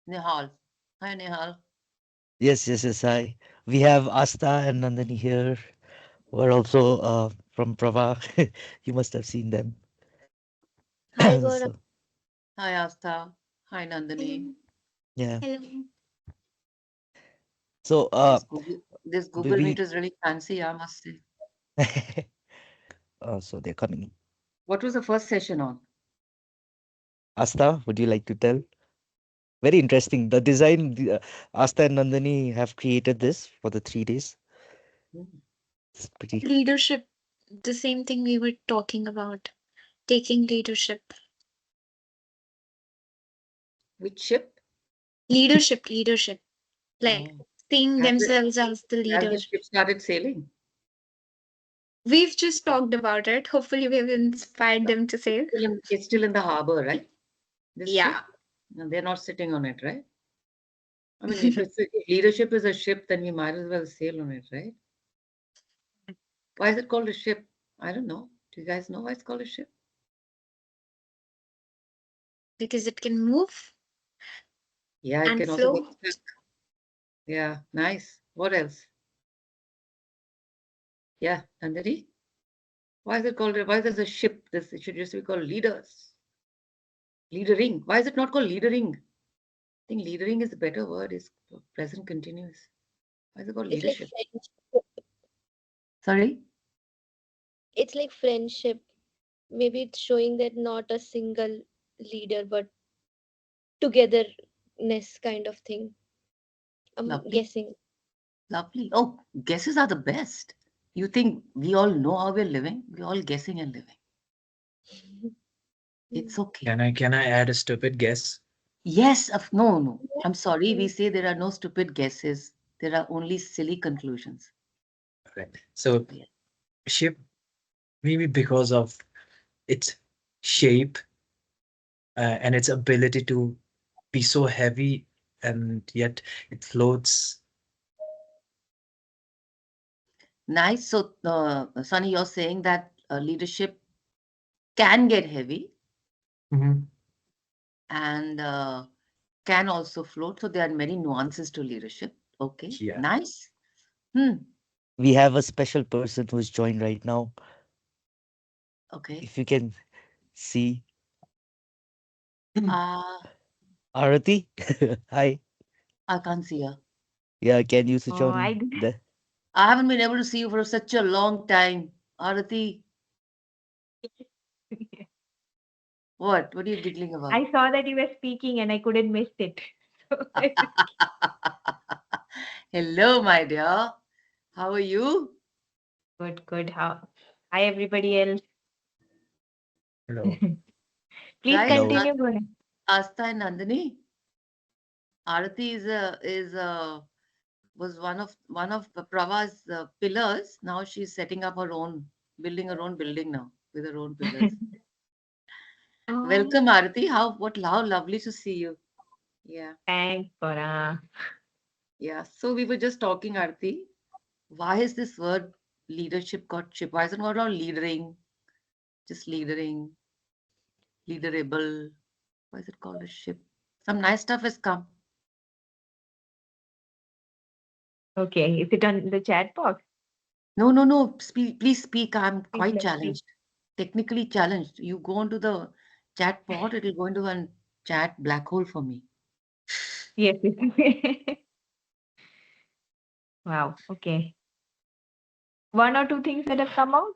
Nihal. Hi, Nihal. Yes. Hi. We have Asta and Nandini here, who are also from Prava. You must have seen them. Hi, Gouran. So Hi, Asta. Hi, Nandini. Hello. yeah. Hello. So This we, Google Meet we is really fancy, I must say. so they're coming. What was the first session on? Asta, would you like to tell? Very interesting. The design, Asta and Nandini have created this for the 3 days. Hmm. It's pretty. Leadership, the same thing we were talking about, taking leadership. Which ship? Leadership, like Oh. seeing Has the, themselves as the has leader. the ship started sailing? We've just talked about it. Hopefully, we've inspired them to say, It's still in the harbor, right? This ship? yeah. No, they're not sitting on it, right? I mean, if leadership is a ship, then we might as well sail on it, right? Why is it called a ship? I don't know. Do you guys know why it's called a ship? Because it can move Yeah, it and can also get flow. stuck. Yeah, nice. What else? Yeah, Nandini? Why is it called, why is there a ship? This it should just be called leaders. Leadering. Why is it not called leadering? I think leadering is a better word, is present continuous. Why is it called It's like leadership? friendship. Sorry? It's like friendship. Maybe it's showing that not a single leader, but togetherness kind of thing. I'm Lovely. guessing. Lovely. Oh, guesses are the best. You think we all know how we're living? We're all guessing and living. It's Mm. okay. Can I add a stupid guess? Yes, no, no. Yeah. I'm sorry. We Mm. say there are no stupid guesses. There are only silly conclusions. Right. So Yeah. ship, maybe because of its shape and its ability to be so heavy and yet it floats. Nice. So, Sunny, you're saying that leadership can get heavy Mhm. and can also float. So there are many nuances to leadership. Okay, Yeah. nice. Hmm. We have a special person who's joined right now. Okay. If you can see Uh, Arati. Hi. I can't see her. Yeah, can you switch Oh, on the I haven't been able to see you for such a long time. Arati, what? What are you giggling about? I saw that you were speaking and I couldn't miss it. So Hello, my dear. How are you? good. How? Hi, everybody else. Hello. Please Guys, hello? continue, Gouran. Asta and Nandini. Arati was one of Prava's pillars. Now she's setting up her own, building her own building now with her own pillars. Oh, Welcome, Arati. How lovely to see you. Yeah, thanks, Gouran. yeah. So we were just talking, Arati. Why is this word leadership got ship? Why is it not all leadering? Just leadering, leaderable. Why is it called a ship? Some nice stuff has come. Okay, is it on the chat box? No, no, no. Please speak. I'm Please quite let's see. challenged. Technically challenged. You go onto the chat pod, it'll go into a chat black hole for me. Yes. Wow. Okay. One or two things that have come out.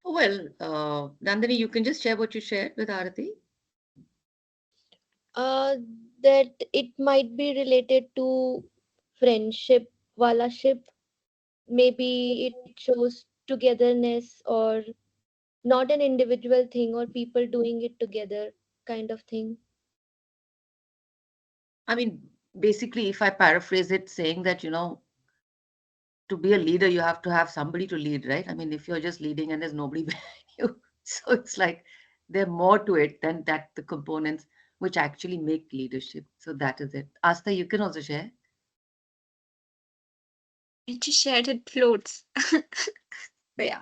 Oh, well, Nandini, you can just share what you shared with Arati. Uh, that it might be related to friendship, wala ship. Maybe it shows togetherness or not an individual thing or people doing it together kind of thing. I mean, basically, if I paraphrase it, saying that, to be a leader, you have to have somebody to lead, right? I mean, if you're just leading and there's nobody behind you, so it's like there's more to it than that, the components which actually make leadership. So that is it. Asta, you can also share. It just shared it floats. Yeah.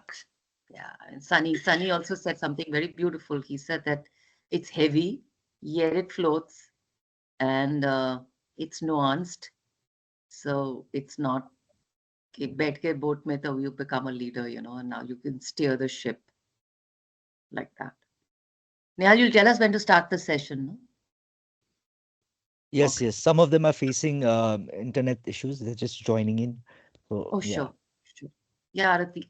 Yeah. And Sunny also said something very beautiful. He said that it's heavy, yet it floats. and it's nuanced. So it's not कि बैठ के boat में तो you become a leader, and now you can steer the ship like that. Nehal, you'll tell us when to start the session, no? Yes, Okay. yes. Some of them are facing internet issues. They're just joining in. So Oh, yeah. sure. Sure. Yeah, Arati.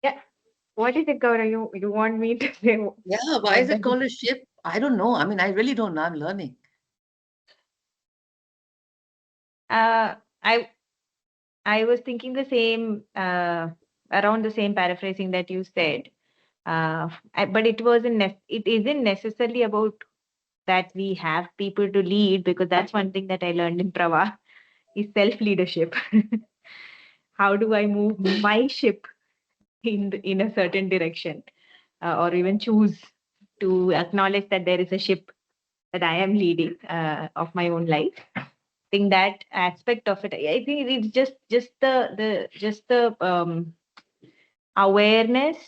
Yeah. What is it, Gaura? You want me to say Yeah, why what is does it it? called a ship? I don't know. I mean, I really don't know. I'm learning. I was thinking the same around the same paraphrasing that you said. But it isn't necessarily about that we have people to lead, because that's one thing that I learned in Prava is self leadership. How do I move my ship in a certain direction, or even choose to acknowledge that there is a ship that I am leading of my own life. Think that aspect of it. I think it's just the awareness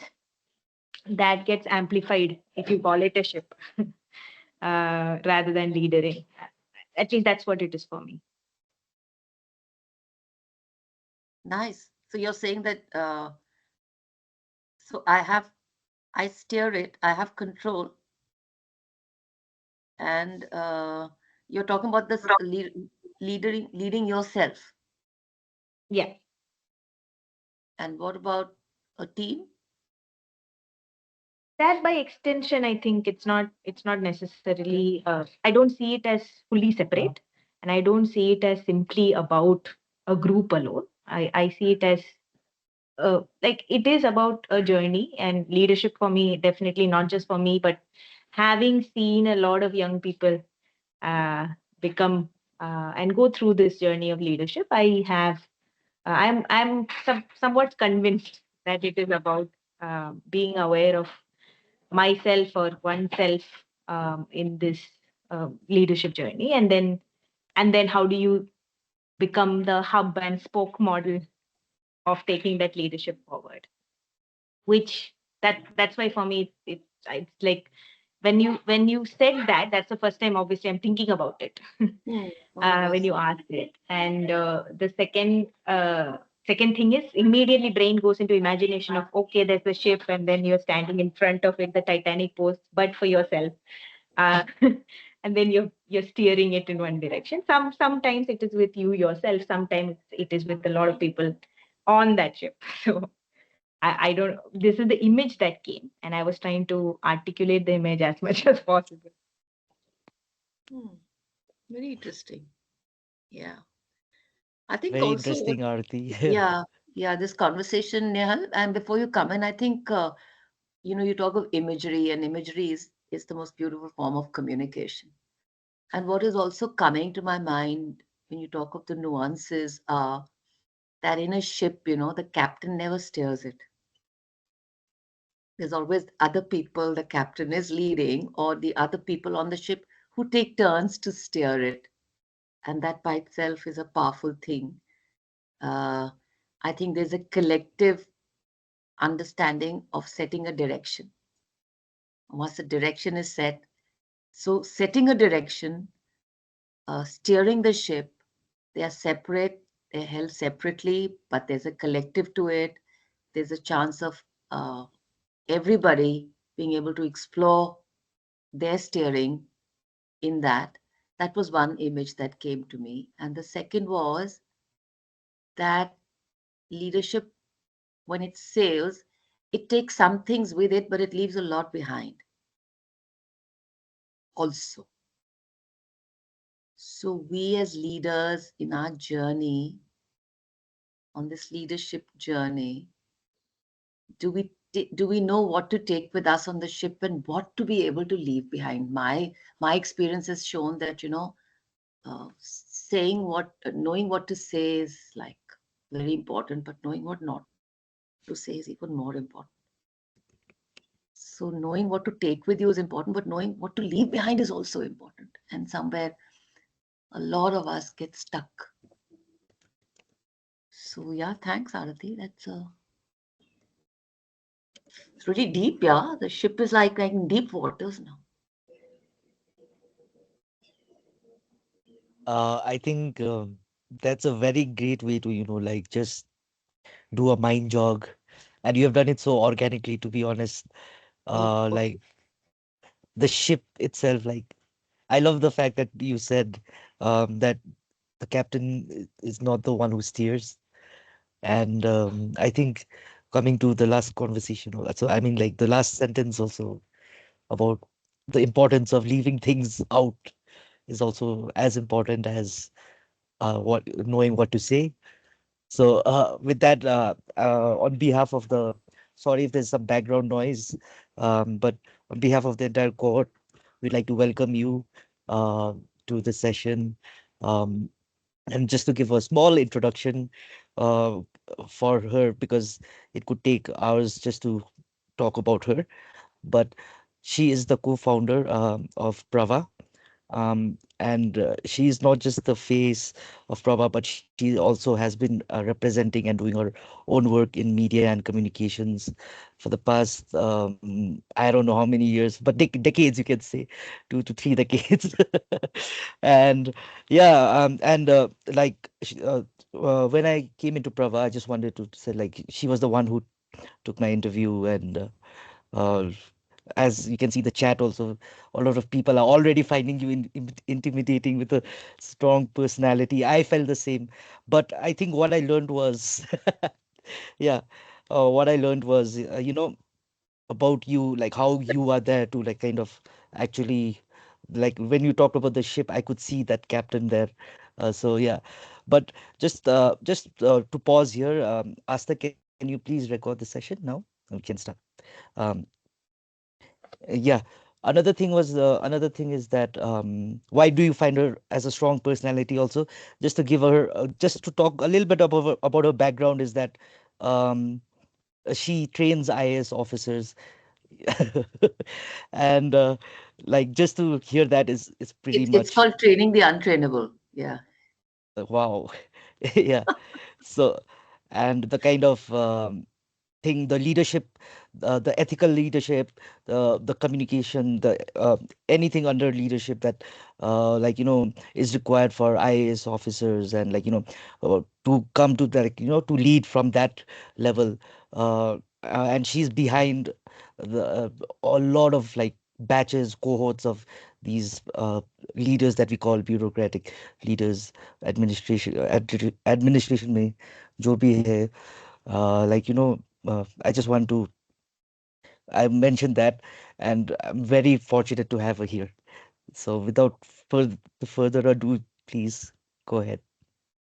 that gets amplified if you call it a ship rather than leadering. At least that's what it is for me. Nice. So you're saying that so I steer it, I have control, and you're talking about this leading yourself. Yeah. And what about a team? That by extension, I think it's not necessarily. I don't see it as fully separate, and I don't see it as simply about a group alone. I see it as like it is about a journey and leadership for me, definitely not just for me, but having seen a lot of young people uh, become and go through this journey of leadership, I'm somewhat convinced that it is about being aware of myself or oneself in this leadership journey, and then how do you become the hub and spoke model of taking that leadership forward, which that's why for me it's like when you said that, that's the first time obviously I'm thinking about it. Hmm. Oh, When yes. you asked it, and the second thing is immediately brain goes into imagination of, okay, there's a ship and then you're standing in front of it, the Titanic pose, but for yourself. uh, and then you're steering it in one direction. Sometimes it is with you yourself, sometimes it is with a lot of people on that ship. So I don't. This is the image that came, and I was trying to articulate the image as much as possible. Hmm. Very interesting. Yeah. I think Very also what, interesting, Aarti. yeah, yeah, this conversation, Nehal, and before you come in, I think, you talk of imagery, and imagery is the most beautiful form of communication. And what is also coming to my mind when you talk of the nuances are that in a ship, the captain never steers it. There's always other people the captain is leading, or the other people on the ship who take turns to steer it. And that by itself is a powerful thing. Uh, I think there's a collective understanding of setting a direction. Once the direction is set, so setting a direction, steering the ship, they are separate, they're held separately, but there's a collective to it. There's a chance of everybody being able to explore their steering in that. That was one image that came to me. And the second was that leadership, when it sails, it takes some things with it, but it leaves a lot behind also. So, we as leaders in our journey, on this leadership journey, do we know what to take with us on the ship and what to be able to leave behind? My experience has shown that saying what, knowing what to say is like very important, but knowing what not to say is even more important. So knowing what to take with you is important, but knowing what to leave behind is also important. And somewhere a lot of us get stuck. So yeah, thanks, Arati. It's really deep, yeah. The ship is like in deep waters now. I think that's a very great way to, like just do a mind jog. And you have done it so organically, to be honest. Oh, Like the ship itself, like I love the fact that you said that the captain is not the one who steers. And I think coming to the last conversation, so I mean, like the last sentence also about the importance of leaving things out is also as important as what knowing what to say. So with that, on behalf of the, sorry if there's some background noise, but on behalf of the entire cohort, we'd like to welcome you uh, to the session. Um, and just to give a small introduction uh, for her, because it could take hours just to talk about her, but she is the co-founder of Prava, and she's not just the face of Prabha, but she also has been representing and doing her own work in media and communications for the past I don't know how many years, but decades, you can say, 2 to 3 decades. And yeah, and like when I came into Prava, I just wanted to say, like, she was the one who took my interview, and uh, as you can see the chat also, a lot of people are already finding you intimidating with a strong personality. I felt the same, but I think what I learned was yeah, what I learned was about you, like how you are there to like kind of actually, like when you talked about the ship, I could see that captain there. So yeah, but just to pause here, Asta, can you please record the session now? We can start. um yeah, another thing is that why do you find her as a strong personality also? Just to give her just to talk a little bit about her background is that um she trains IAS officers. And like just to hear that is pretty it's much called training the untrainable. Yeah. wow. Yeah, so and the kind of thing, the leadership, the ethical leadership, the communication, the anything under leadership that is required for IAS officers, and to come to the, to lead from that level. And she's behind a lot of like batches, cohorts of these leaders that we call bureaucratic leaders, administration में जो भी है, I just want to I mentioned that, and I'm very fortunate to have her here. So without further ado, please go ahead.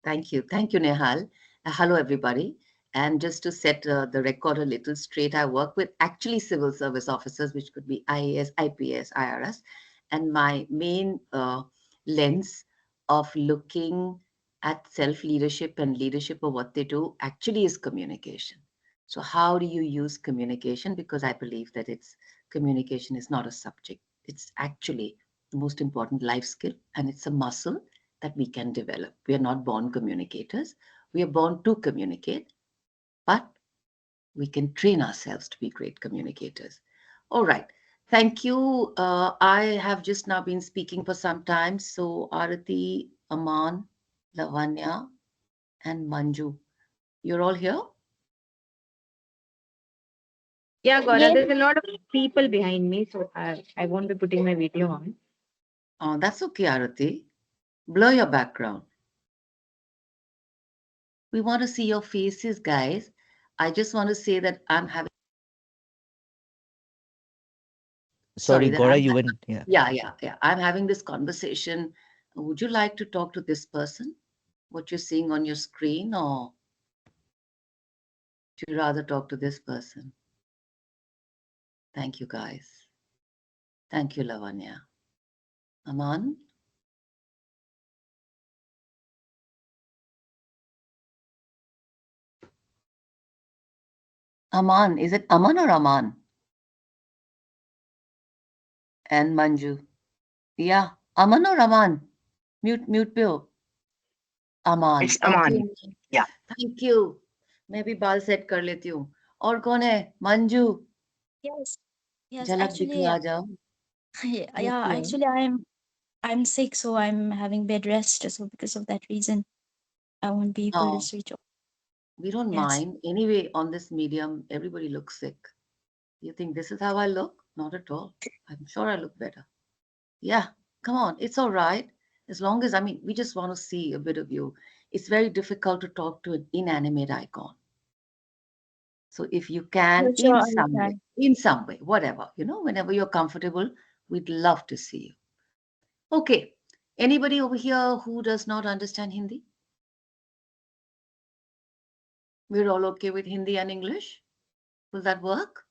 Thank you. Thank you, Nehal. Hello, everybody. And just to set the record a little straight, I work with actually civil service officers, which could be IAS, IPS, IRS. And my main lens of looking at self leadership and leadership of what they do actually is communication. So, how do you use communication? Because I believe that communication is not a subject, it's actually the most important life skill, and it's a muscle that we can develop. We are not born communicators. We are born to communicate, but we can train ourselves to be great communicators. All right. Thank you. I have just now been speaking for some time. So, Arati, Aman, Lavanya, and Manju, you're all here? Yeah, Gora, Yes, there's a lot of people behind me, so I won't be putting my video on. Oh, that's okay, Arati. Blur your background. We want to see your faces, guys. I just want to say that I'm having, sorry, Sorry, that Gora, I'm you went. Yeah. yeah. I'm having this conversation. Would you like to talk to this person? What you're seeing on your screen, or do you rather talk to this person? Thank you, guys. Thank you, Lavanya. Aman? Aman. Is it Aman or Aman? And Manju. Yeah. Aman or Aman? Mute पे हो. Aman. It's Okay. Aman. Yeah. Thank you. मैं भी बाल set कर लेती हूँ. और कौन है? मंजू. Yes. Yes. झलक Actually, दिखला जाओ. yeah, Mute पे हो. actually, I am. I'm sick, so I'm having bed rest. So because of that reason, I won't be able to No, switch off. we don't Yes. mind. Anyway, on this medium, everybody looks sick. You think this is how I look? Not at all. I'm sure I look better. Yeah, come on. It's all right. As long as, I mean, we just want to see a bit of you. It's very difficult to talk to an inanimate icon. So if you can, For sure, I will try. in some way, whatever, whenever you're comfortable, we'd love to see you. Okay. Anybody over here who does not understand Hindi? We're all okay with Hindi and English? Will that work?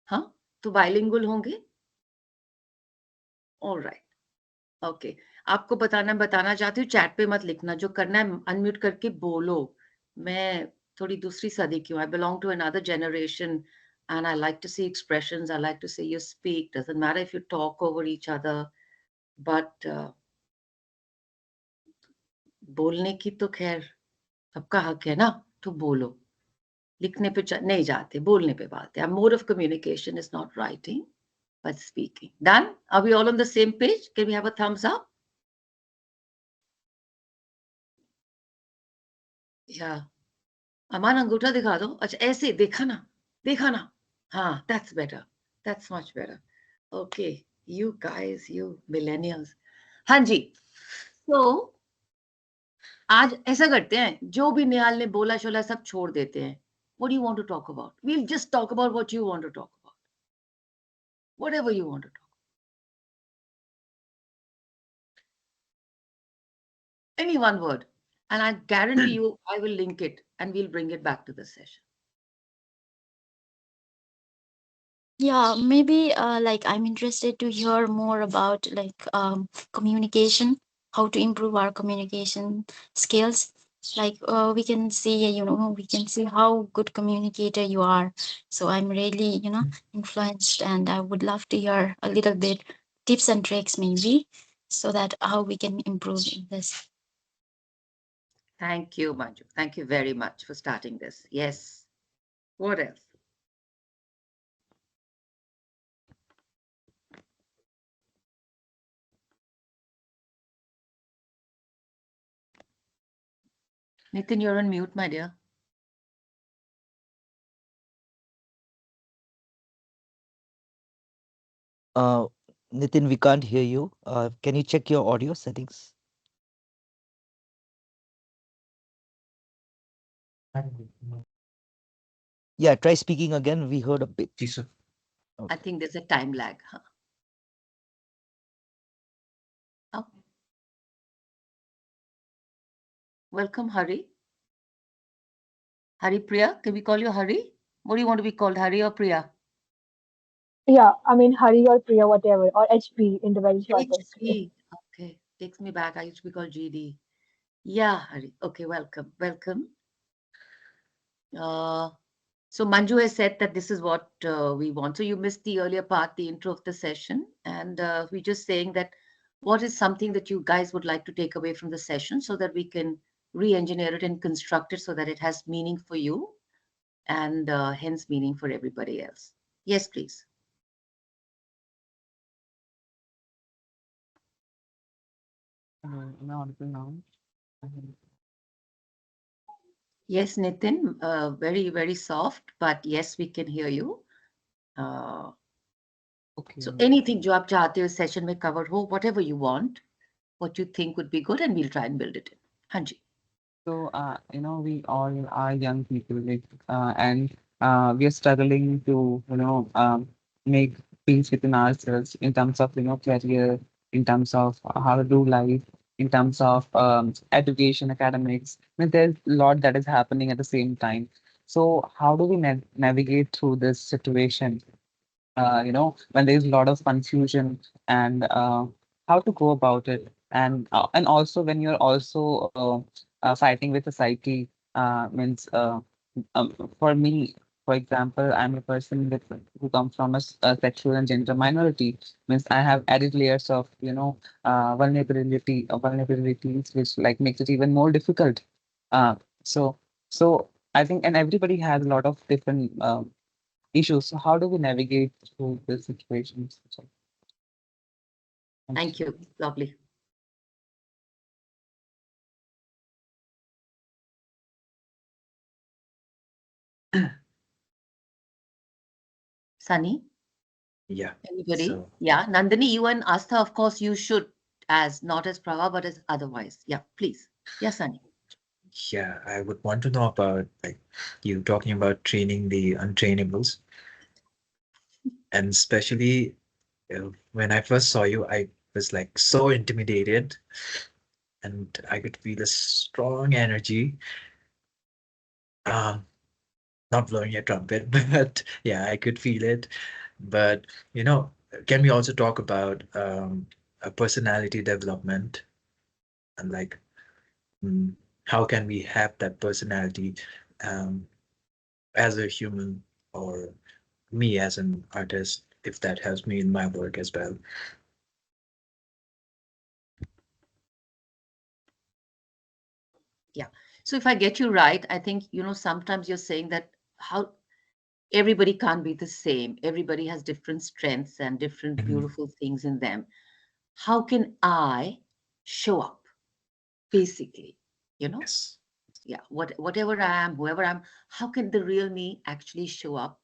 Huh? तो bilingual होंगे? All right. Okay आपको बताना चाहती हूँ chat पे मत लिखना जो करना है अनम्यूट करके बोलो मैं थोड़ी दूसरी सदी की हूँ I belong to another generation and I like to see expressions. I like to see you speak. Doesn't matter if you talk over each other, but बोलने की तो खैर सबका हक है ना तो बोलो लिखने पे नहीं जाते बोलने पे बात है mode of communication is not writing but speaking. Done? Are we all on the same page? Can we have a thumbs up? Yeah. अमान अंगूठा दिखा दो अच्छा ऐसे देखा ना हाँ that's better that's much better okay you guys you millennials हाँ जी so आज ऐसा करते हैं जो भी निहाल ने बोला शोला सब छोड़ देते हैं what do you want to talk about we'll just talk about what you want to talk about whatever you want to talk any one word and I guarantee you I will link it and we'll bring it back to the session. Yeah, maybe like I'm interested to hear more about like communication, how to improve our communication skills. Like we can see, we can see how good communicator you are. So I'm really, influenced, and I would love to hear a little bit tips and tricks maybe, so that how we can improve in this. Thank you Manju, thank you very much for starting this. Yes, what else? Nitin, you're on mute, my dear. Uh, Nitin, we can't hear you. Can you check your audio settings? Yeah, try speaking again. We heard a bit. जी sir I Okay. think there's a time lag. Huh? Oh, welcome, Hari. Hari Priya. Can we call you Hari? What do you want to be called, Hari or Priya? Yeah, I mean Hari or Priya, whatever, or HP in the very shortest. HP. Okay. Takes me back. I used to be called GD. Yeah, Hari. Okay, welcome. Welcome. Uh, so Manju has said that this is what we want. So you missed the earlier part, the intro of the session. And we're just saying that what is something that you guys would like to take away from the session so that we can re-engineer it and construct it so that it has meaning for you and hence meaning for everybody else. Yes, please. Am I audible now? Yes, Nitin, very, very soft, but yes, we can hear you. Uh, Okay. so anything जो आप चाहते हो session में cover हो, whatever you want, what you think would be good, and we'll try and build it in. हाँ जी. So, we all are young people, like, and we are struggling to, make peace within ourselves in terms of, career, in terms of how to do life, in terms of education, academics. I mean, there's a lot that is happening at the same time. So, how do we navigate through this situation? When there's a lot of confusion and how to go about it. And also when you're also fighting with society, means for me, for example, I'm a person who comes from a sexual and gender minority. Means I have added layers of, vulnerabilities, which like makes it even more difficult. Uh, so, so I think, and everybody has a lot of different issues. So how do we navigate through the situations? So, Thank you. Lovely. Sunny, Yeah. anybody? So Yeah, Nandini, you and Astha, of course, you should, as not as Prava, but as otherwise. Yeah, please. Yeah, Sunny. yeah, I would want to know about like you talking about training the untrainables, and especially when I first saw you, I was like so intimidated, and I could feel a strong energy. Um, Not blowing a trumpet, but yeah, I could feel it. But you know, can we also talk about a personality development and like mm, how can we have that personality um, as a human or me as an artist if that helps me in my work as well? Yeah. So if I get you right, I think, sometimes you're saying that how everybody can't be the same. Everybody has different strengths and different Mhm. beautiful things in them. How can I show up, basically? You know? Yes. Yeah. Whatever I am, whoever I am, how can the real me actually show up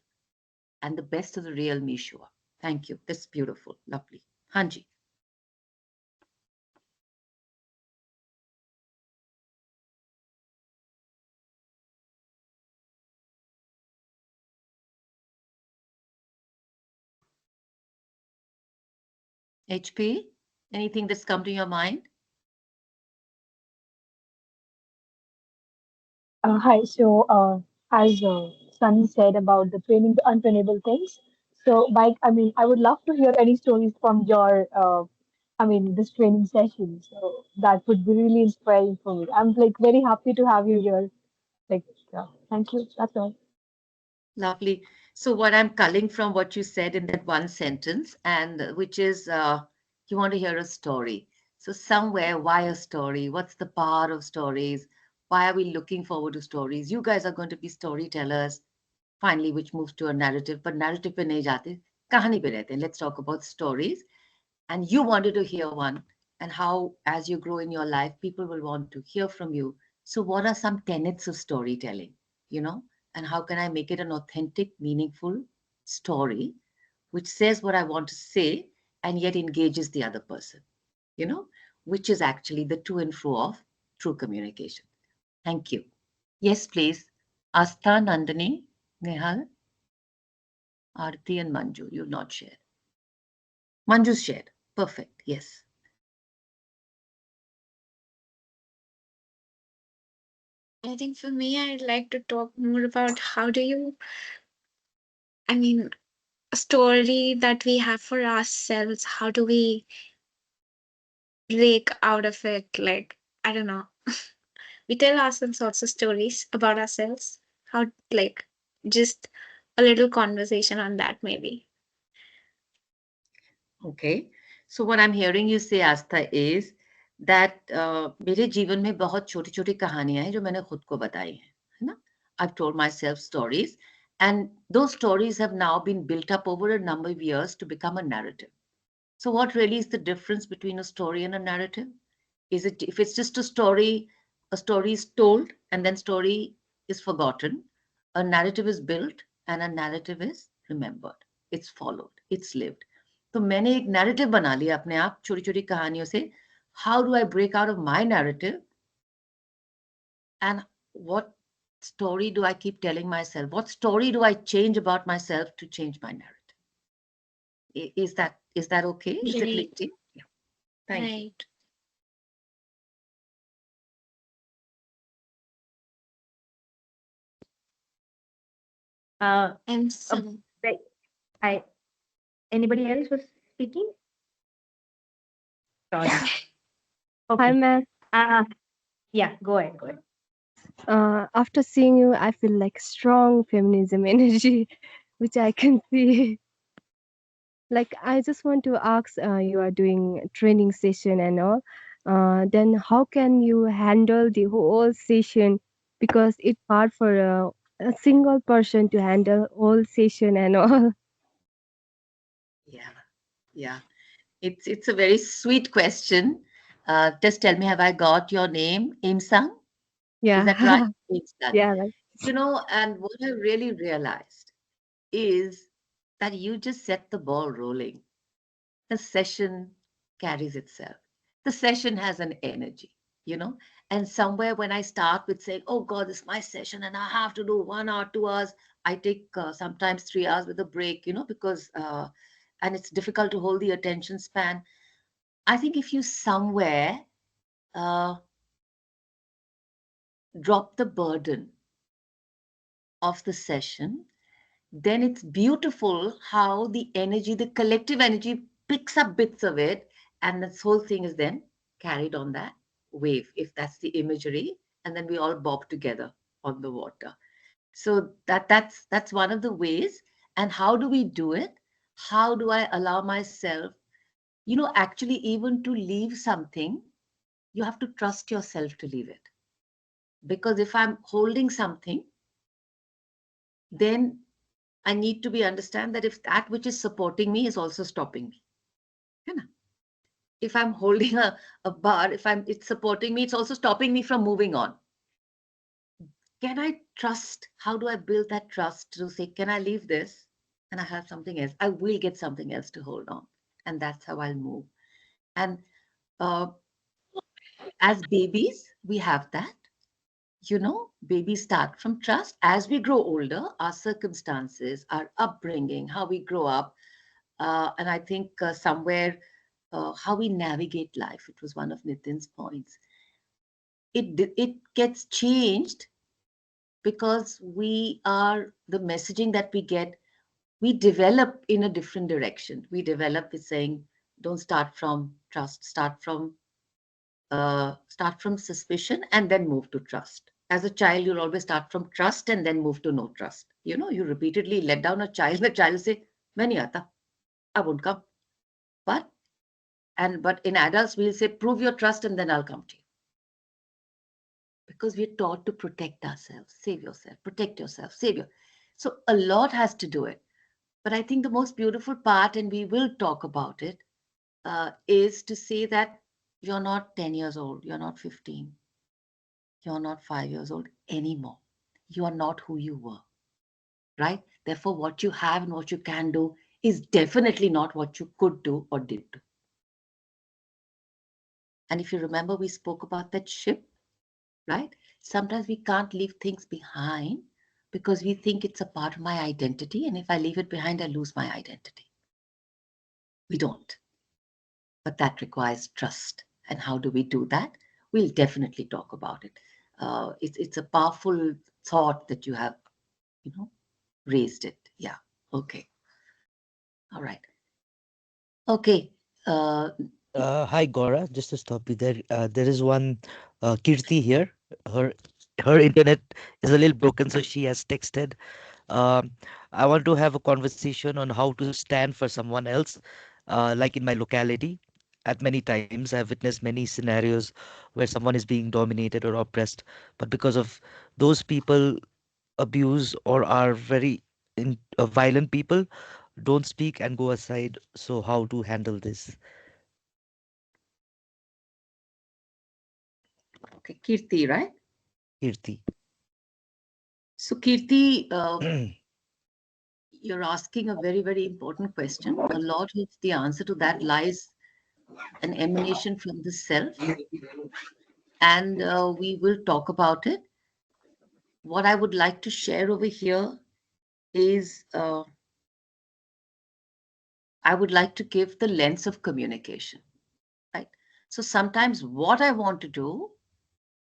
and the best of the real me show up? Thank you. That's beautiful. Lovely. Hanji. HP, anything that's come to your mind? Hi. As Sunny said about the training the untrainable things, so Mike, I mean, I would love to hear any stories from your, this training session. So that would be really inspiring for me. I'm like very happy to have you here. Like, thank you. That's all. Lovely. So, what I'm culling from what you said in that one sentence, and which is you want to hear a story. So, somewhere, why a story? What's the power of stories? Why are we looking forward to stories? You guys are going to be storytellers, finally, which moves to a narrative. But narrative पे नहीं जाते, कहानी पे रहते हैं. Let's talk about stories. And you wanted to hear one, and how, as you grow in your life, people will want to hear from you. So, what are some tenets of storytelling? You know, and how can I make it an authentic, meaningful story which says what I want to say and yet engages the other person, you know, which is actually the to and fro of true communication. Thank you. Yes, please. Astha, Nandini, Nehal, Arti, and Manju. You've not shared. Manju's shared. Perfect. Yes. I think for me, I'd like to talk more about how do you, I mean, a story that we have for ourselves, how do we break out of it? Like, I don't know. We tell ourselves lots of stories about ourselves. How, like, just a little conversation on that, maybe. Okay. So what I'm hearing you say, Astha, is that मेरे जीवन में बहुत छोटी छोटी कहानियां हैं जो मैंने खुद को बताई हैं, है ना? I've told myself stories, and those stories have now been built up over a number of years to become a narrative. So what really is the difference between a story and a narrative? Is it, if it's just a story is told and then story is forgotten, a narrative is built and a narrative is remembered. It's followed, it's lived. तो मैंने एक narrative बना लिया अपने आप छोटी छोटी कहानियों से. How do I break out of my narrative, and what story do I keep telling myself? What story do I change about myself to change my narrative? Is that okay? Is it Right, linking? Yeah. Thank you. right. Uh, And uh, some, like, I anybody else was speaking? Sorry. Hi, Okay. Matt. Yeah, go ahead, go ahead. After seeing you, I feel like strong feminism energy, which I can see. Like, I just want to ask, you are doing training session and all. Then how can you handle the whole session? Because it's hard for a single person to handle whole session and all. Yeah. Yeah. It's a very sweet question. Just tell me, have I got your name, Imsang? Is Yeah. that right? Imsang. Yeah, right. And what I really realized is that you just set the ball rolling. The session carries itself. The session has an energy, you know. And somewhere when I start with saying, "Oh God, this is my session, and I have to do 1 hour, 2 hours," I take sometimes 3 hours with a break, because and it's difficult to hold the attention span. I think if you somewhere uh, drop the burden of the session, then it's beautiful how the energy, the collective energy, picks up bits of it, and this whole thing is then carried on that wave, if that's the imagery, and then we all bob together on the water. So that's one of the ways. And how do we do it? How do I allow myself, actually, even to leave something, you have to trust yourself to leave it. Because if I'm holding something, then I need to be understand that if that which is supporting me is also stopping me. है ना? If I'm holding a bar, if it's supporting me, it's also stopping me from moving on. Can I trust? How do I build that trust to say, can I leave this and I have something else? I will get something else to hold on. And that's how I'll move. And uh, as babies, we have that. Babies start from trust. As we grow older, our circumstances, our upbringing, how we grow up, and I think somewhere how we navigate life. It was one of Nitin's points. It gets changed because the messaging that we get, we develop in a different direction. We develop with saying, don't start from trust, start from suspicion and then move to trust. As a child, you'll always start from trust and then move to no trust. You repeatedly let down a child, the child will say, "Main nahi aata, I won't come." But but in adults, we'll say, "Prove your trust and then I'll come to you." Because we're taught to protect ourselves, save yourself, protect yourself, save your. So a lot has to do it. But I think the most beautiful part, and we will talk about it, is to say that you're not 10 years old, you're not 15, you're not 5 years old anymore. You are not who you were, right? Therefore, what you have and what you can do is definitely not what you could do or did do. And if you remember, we spoke about that ship, right? Sometimes we can't leave things behind because we think it's a part of my identity. And if I leave it behind, I lose my identity. We don't. But that requires trust. And how do we do that? We'll definitely talk about it. It's a powerful thought that you have, you know, raised it. Yeah. Okay. All right. Okay. Hi, Gora. Just to stop you there, there is one Kirti here. Her her internet is a little broken, so she has texted. Um, I want to have a conversation on how to stand for someone else, like in my locality. At many times, I've witnessed many scenarios where someone is being dominated or oppressed, but because of those people abuse or are very violent people, don't speak and go aside. So, how to handle this, okay, Kirti, right? Kirti? So, Kirti, you're asking a very, very important question. A lot of the answer to that lies an emanation from the self, and we will talk about it. What I would like to share over here is I would like to give the lens of communication, right? So sometimes what I want to do,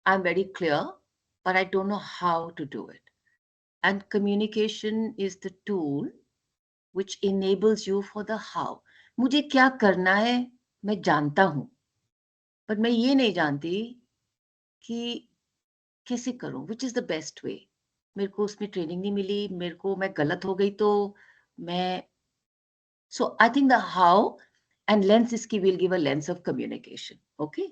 I'm very clear, but I don't know how to do it. And communication is the tool which enables you for the how. मुझे क्या करना है मैं जानता हूँ, but मैं ये नहीं जानती कि कैसे करूँ, which is the best way. मेरे को उसमें ट्रेनिंग नहीं मिली, मेरे को मैं गलत हो गई तो मैं. So I think the how and lens is key. We'll give a lens of communication. Okay.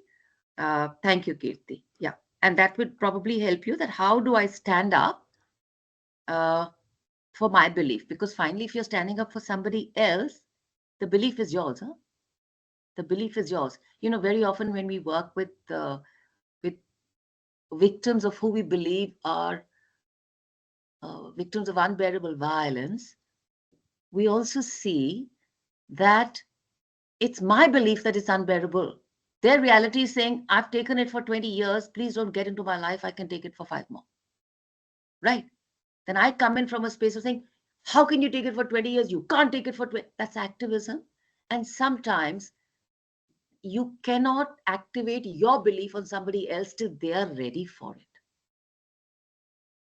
Thank you, Kirti. Yeah. And that would probably help you that how do I stand up uh, for my belief? Because finally, if you're standing up for somebody else, the belief is yours. Huh? The belief is yours. Very often when we work with victims of who we believe are victims of unbearable violence, we also see that it's my belief that it's unbearable. Their reality is saying, I've taken it for 20 years. Please don't get into my life. I can take it for 5 more. Right? Then I come in from a space of saying, how can you take it for 20 years? You can't take it for 20. That's activism. And sometimes you cannot activate your belief on somebody else till they are ready for it.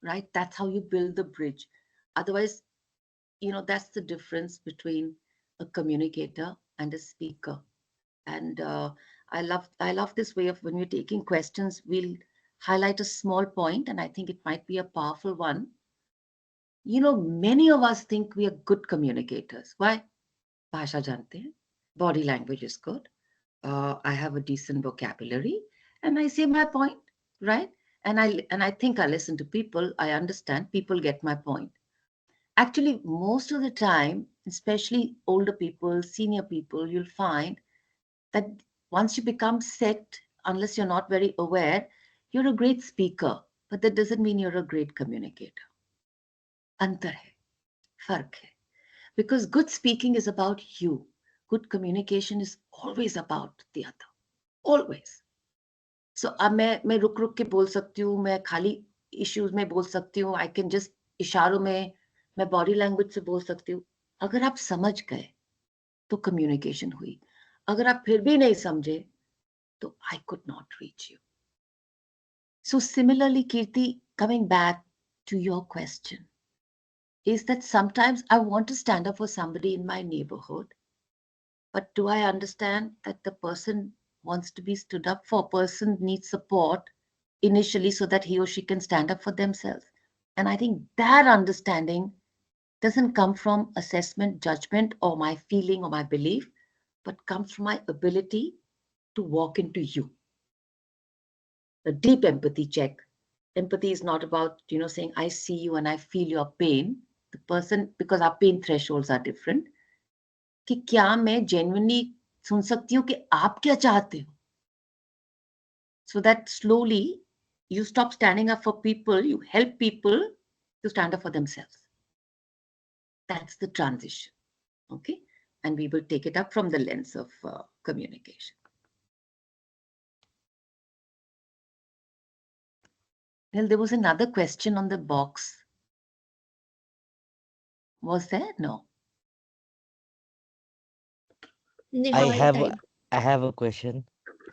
Right? That's how you build the bridge. Otherwise, that's the difference between a communicator and a speaker. And I love this way of, when we're taking questions, we'll highlight a small point, and I think it might be a powerful one. Many of us think we are good communicators. Why? Bhasha jante hain, body language is good, I have a decent vocabulary, and I say my point, right? And I think I listen to people, I understand, people get my point. Actually, most of the time, especially older people, senior people, you'll find that once you become set, unless you're not very aware, you're a great speaker, but that doesn't mean you're a great communicator. Antar hai, fark hai. Because good speaking is about you. Good communication is always about the other. Always. So अब मैं रुक रुक के बोल सकती हूँ, मैं खाली issues में बोल सकती हूँ, I can just इशारों में, मैं body language से बोल सकती हूँ. अगर आप समझ गए तो communication हुई. अगर आप फिर भी नहीं समझे तो I could not reach you. So similarly, Kirti, coming back to your question, is that sometimes I want to stand up for somebody in my neighborhood, but do I understand that the person wants to be stood up for? A person needs support initially so that he or she can stand up for themselves. And I think that understanding doesn't come from assessment, judgment, or my feeling or my belief, but comes from my ability to walk into you. A deep empathy check. Empathy is not about, saying, I see you and I feel your pain. The person, because our pain thresholds are different. कि क्या मैं genuinely सुन सकती हूँ कि आप क्या चाहते हो? So that slowly you stop standing up for people, you help people to stand up for themselves. That's the transition. Okay? And we will take it up from the lens of communication. Well, there was another question on the box. Was there? No. I Nihal have type. I have a question.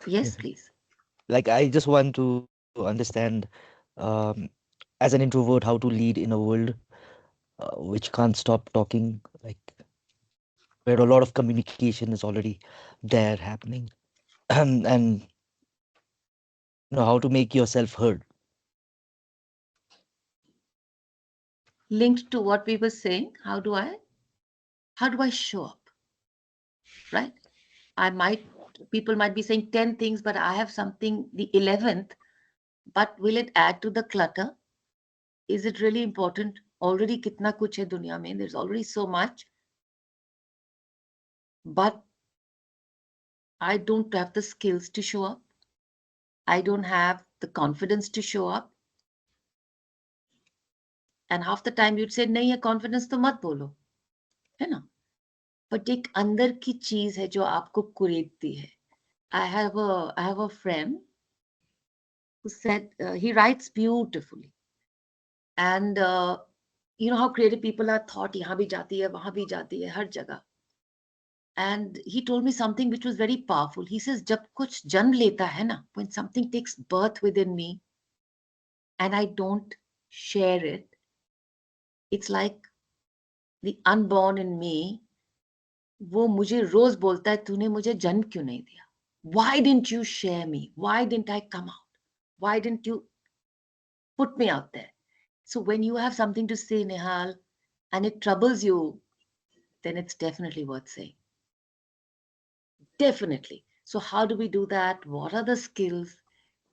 Yes, please. Like I just want to understand, um, as an introvert, how to lead in a world which can't stop talking, like where a lot of communication is already there happening, and how to make yourself heard. Linked to what we were saying, how do I show up? Right? People might be saying 10 things, but I have something, the 11th, but will it add to the clutter? Is it really important? Already kitna kuch hai duniya mein, there's already so much, but I don't have the skills to show up. I don't have the confidence to show up. And half the time you'd say, nahi hai confidence to mat bolo. है ना? But एक अंदर की चीज है जो आपको कुरेदती है. I have a friend who said, he writes beautifully. And you know how creative people are, thought यहाँ भी जाती है, वहाँ भी जाती है, हर जगह. And he told me something which was very powerful. He says, जब कुछ जन्म लेता है ना, when something takes birth within me and I don't share it, it's like the unborn in me, वो मुझे रोज बोलता है, तूने मुझे जन्म क्यों नहीं दिया? Why didn't you share me? Why didn't I come out? Why didn't you put me out there? So when you have something to say, Nihal, and it troubles you, then it's definitely worth saying. Definitely. So how do we do that? What are the skills?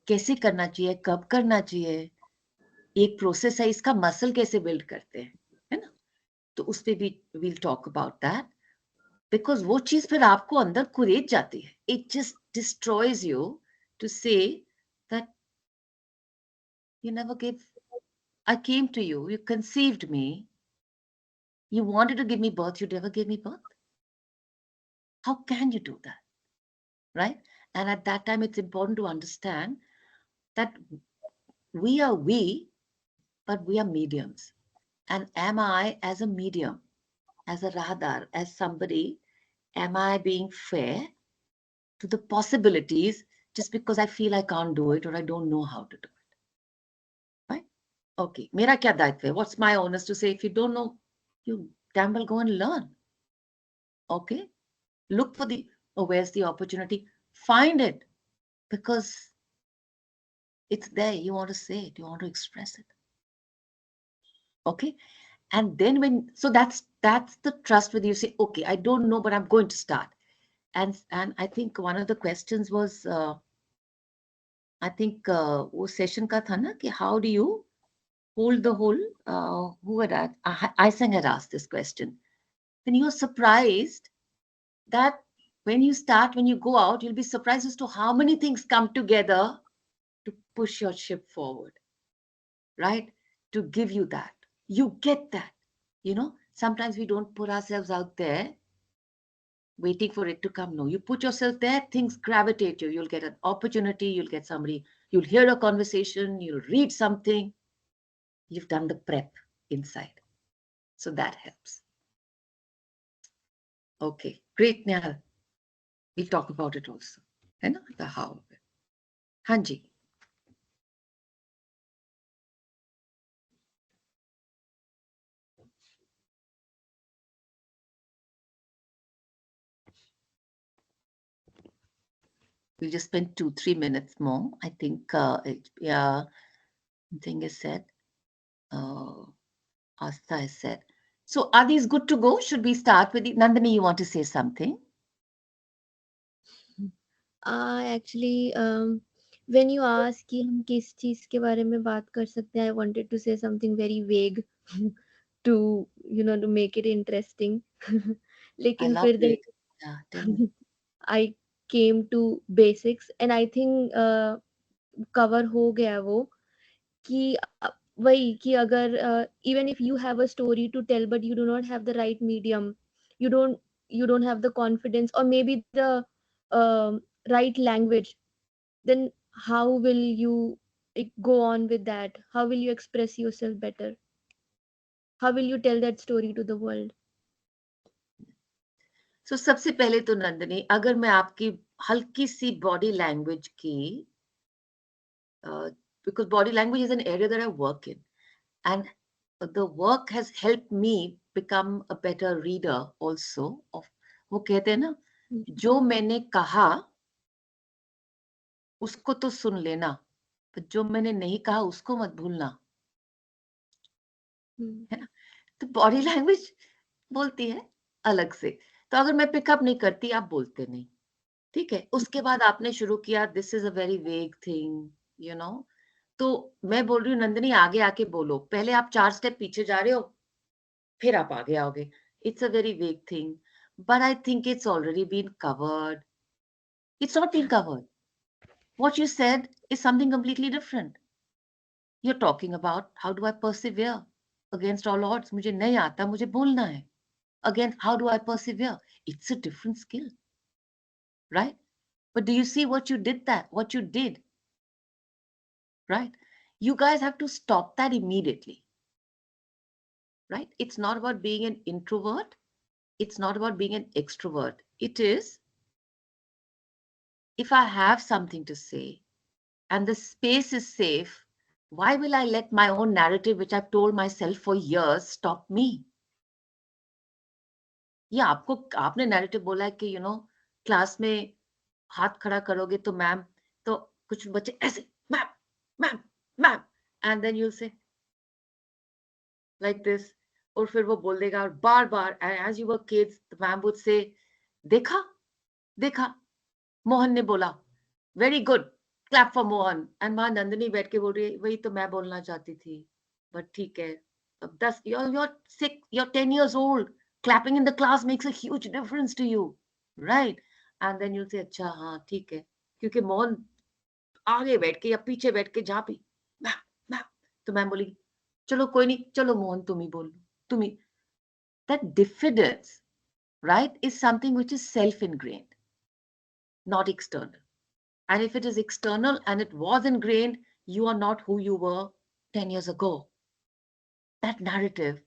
कैसे करना चाहिए? कब करना चाहिए? एक process है, इसका muscle कैसे बिल्ड करते हैं, है ना? तो उस पे भी we'll talk about that. Because वो चीज फिर आपको अंदर कुरेद जाती है. It just destroys you to say that you never gave. I came to you, you conceived me, you wanted to give me birth, you never gave me birth. How can you do that? Right? And at that time, it's important to understand that we are we, but we are mediums. And am I, as a medium, as a radar, as somebody, am I being fair to the possibilities just because I feel I can't do it or I don't know how to do it? Right? Okay. Mera kya daitva hai? What's my onus to say? If you don't know, you damn well go and learn. Okay? Look for the, oh, where's the opportunity? Find it, because it's there. You want to say it, you want to express it. Okay? And then so that's the trust where you say, okay, I don't know, but I'm going to start. And I think one of the questions was, I think वो session का था ना कि how do you hold the whole, who had Isang had asked this question. Then you're surprised that when you start, when you go out, you'll be surprised as to how many things come together to push your ship forward, right? To give you that. You get that. Sometimes we don't put ourselves out there waiting for it to come. No, you put yourself there, things gravitate you. You'll get an opportunity, you'll get somebody, you'll hear a conversation, you'll read something. You've done the prep inside. So that helps. Okay, great, Nihal. We'll talk about it also. The how of it. Hanji. We'll just spend 2-3 minutes more. I think, thing is said. Asta is said. So are these good to go? Should we start with Nandini, you want to say something? Actually, when you ask कि हम किस चीज के बारे में बात कर सकते हैं, I wanted to say something very vague to to make it interesting. I लेकिन love फिर it. देख Yeah, tell me. I came to basics and I think cover हो गया वो कि वही कि अगर even if you have a story to tell but you do not have the right medium, you don't have the confidence or maybe the right language, then how will you like, go on with that? How will you express yourself better? How will you tell that story to the world? So सबसे पहले तो नंदिनी, अगर मैं आपकी हल्की सी body language की, because body language is an area that I work in, and the work has helped me become a better reader also of, वो कहते हैं ना, जो मैंने कहा उसको तो सुन लेना, पर जो मैंने नहीं कहा उसको मत भूलना, है ना? तो बॉडी लैंग्वेज बोलती है अलग से. तो अगर मैं पिकअप नहीं करती, आप बोलते नहीं, ठीक है? उसके बाद आपने शुरू किया, this is a very vague thing, तो मैं बोल रही हूँ नंदिनी, आगे आके बोलो. पहले आप 4 स्टेप पीछे जा रहे हो, फिर आप आगे आओगे. It's a very vague thing, but I think it's already been covered. It's not been covered. What you said is something completely different. You're talking about how do I persevere against all odds. मुझे नहीं आता, मुझे बोलना है. Again, how do I persevere? It's a different skill, right? But do you see what you did what you did, right? You guys have to stop that immediately, right? It's not about being an introvert. It's not about being an extrovert. It is, if I have something to say and the space is safe, why will I let my own narrative, which I've told myself for years, stop me? ये आपने narrative बोला है कि class में हाथ खड़ा करोगे तो मैम, तो कुछ बच्चे ऐसे ma'am ma'am ma'am, and then you'll say like this, और फिर वो बोल देगा, और बार बार, as you were kids, the ma'am would say, देखा देखा, मोहन ने बोला, very good, clap for Mohan. And वहां नंदिनी बैठ के बोल रही है, वही तो मैं बोलना चाहती थी, बट ठीक है. अब 10, you're 6, you're 10 years old, Clapping in the class makes a huge difference to you, right? And then you'll say, अच्छा हाँ ठीक है, क्योंकि मोहन आगे बैठ के या पीछे बैठ के जहाँ भी मैम मैम, तो मैम बोलेगी चलो कोई नहीं, चलो मोहन तुम ही बोल लो, तुम ही. That diffidence, right, is something which is self ingrained, not external. And if it is external and it was ingrained, you are not who you were 10 years ago. That narrative,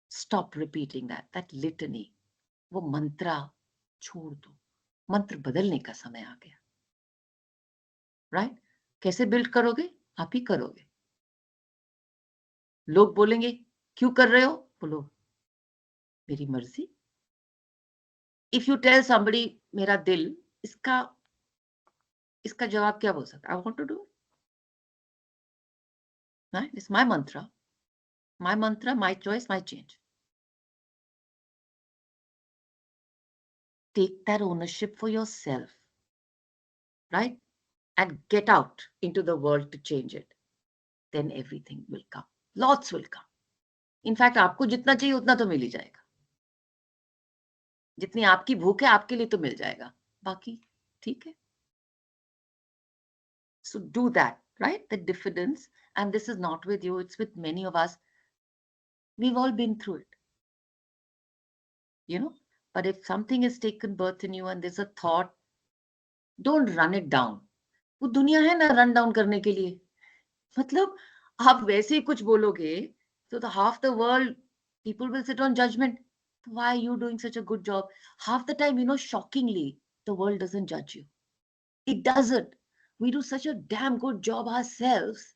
stop repeating that. That litany, वो मंत्रा छोड़ दो. मंत्र बदलने का समय आ गया. Right? कैसे build करोगे? आप ही करोगे. लोग बोलेंगे क्यों कर रहे हो? बोलो मेरी मर्जी. इफ यू टेल समबडी मेरा दिल, इसका इसका जवाब क्या बोल सकता? I want to do. Right? It's my mantra. My mantra, my choice, my change. Take that ownership for yourself, right? And get out into the world to change it. Then everything will come. Lots will come. In fact, आपको जितना चाहिए उतना तो मिल ही जाएगा. जितनी आपकी भूख है आपके लिए तो मिल जाएगा. बाकी ठीक है. So do that, right? The diffidence, and this is not with you, it's with many of us. We've all been through it, you know. But if something has taken birth in you and there's a thought, don't run it down. वो दुनिया है ना run down करने के लिए. मतलब आप वैसे ही कुछ बोलोगे तो the half the world people will sit on judgment. Why are you doing such a good job? Half the time, you know, shockingly, the world doesn't judge you. It doesn't. We do such a damn good job ourselves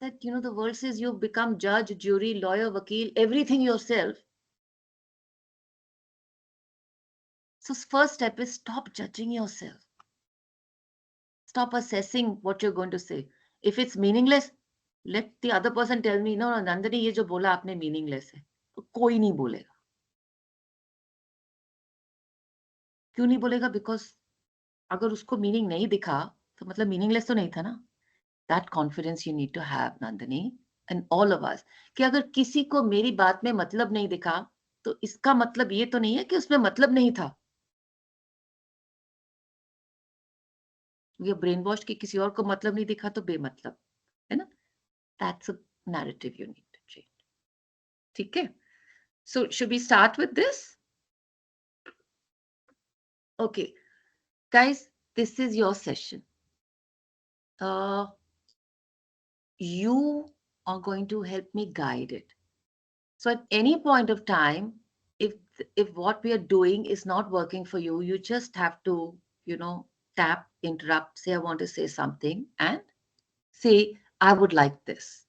that, you know, the world says you've become judge, jury, lawyer, vakil, everything yourself. So first step is stop judging yourself. Stop assessing what you're going to say. If it's meaningless, let the other person tell me, no, Nandini, ये जो बोला आपने meaningless है. तो कोई नहीं बोलेगा. क्यों नहीं बोलेगा? Because अगर उसको meaning नहीं दिखा तो मतलब meaningless तो नहीं था ना. That confidence you need to have, Nandini, and all of us, कि अगर किसी को मेरी बात में मतलब नहीं दिखा तो इसका मतलब ये तो नहीं है कि उसमें मतलब नहीं था. ये ब्रेन वॉश कि किसी और को मतलब नहीं दिखा तो बेमतलब है ना. That's a narrative you need to change. ठीक है. So should we start with this? Okay, guys, this is your session. You are going to help me guide it. So at any point of time, if what we are doing is not working for you, you just have to, you know, tap, interrupt, say I want to say something, and say I would like this.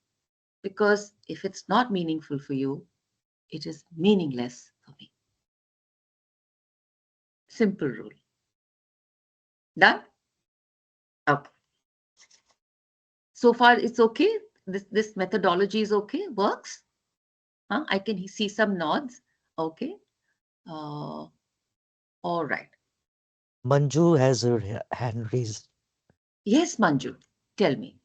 Because if it's not meaningful for you, it is meaningless for me. Simple rule. Done? Okay. So far it's okay. This methodology is okay, works. I can see some nods. Okay. All right. Manju has her hand raised. Yes, Manju, tell me.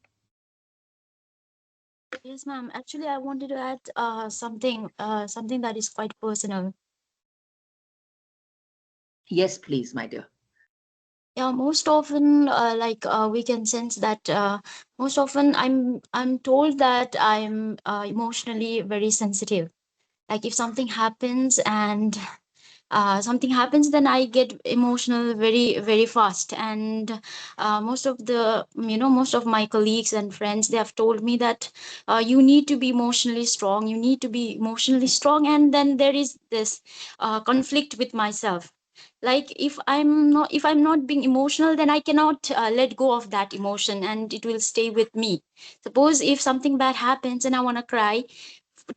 Yes, ma'am. Actually, I wanted to add something that is quite personal. Yes, please, my dear. Yeah, most often, we can sense that most often I'm told that I'm emotionally very sensitive. Like if something happens, then I get emotional very very fast. And most of my colleagues and friends, they have told me that you need to be emotionally strong, you need to be emotionally strong. And then there is this conflict with myself. Like if I'm not being emotional, then I cannot let go of that emotion, and it will stay with me. Suppose if something bad happens and I want to cry,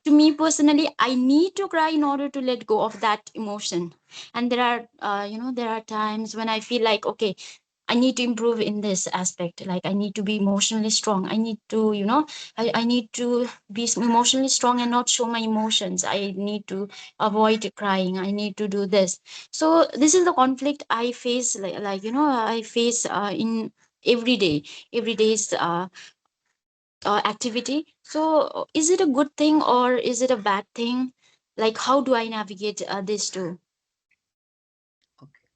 to me personally, I need to cry in order to let go of that emotion. And there are times when I feel like, okay, I need to improve in this aspect. Like I need to be emotionally strong. I need to, I need to be emotionally strong and not show my emotions. I need to avoid crying. I need to do this. So this is the conflict I face, I face in every day's activity. So is it a good thing or is it a bad thing? Like, how do I navigate this too? Okay.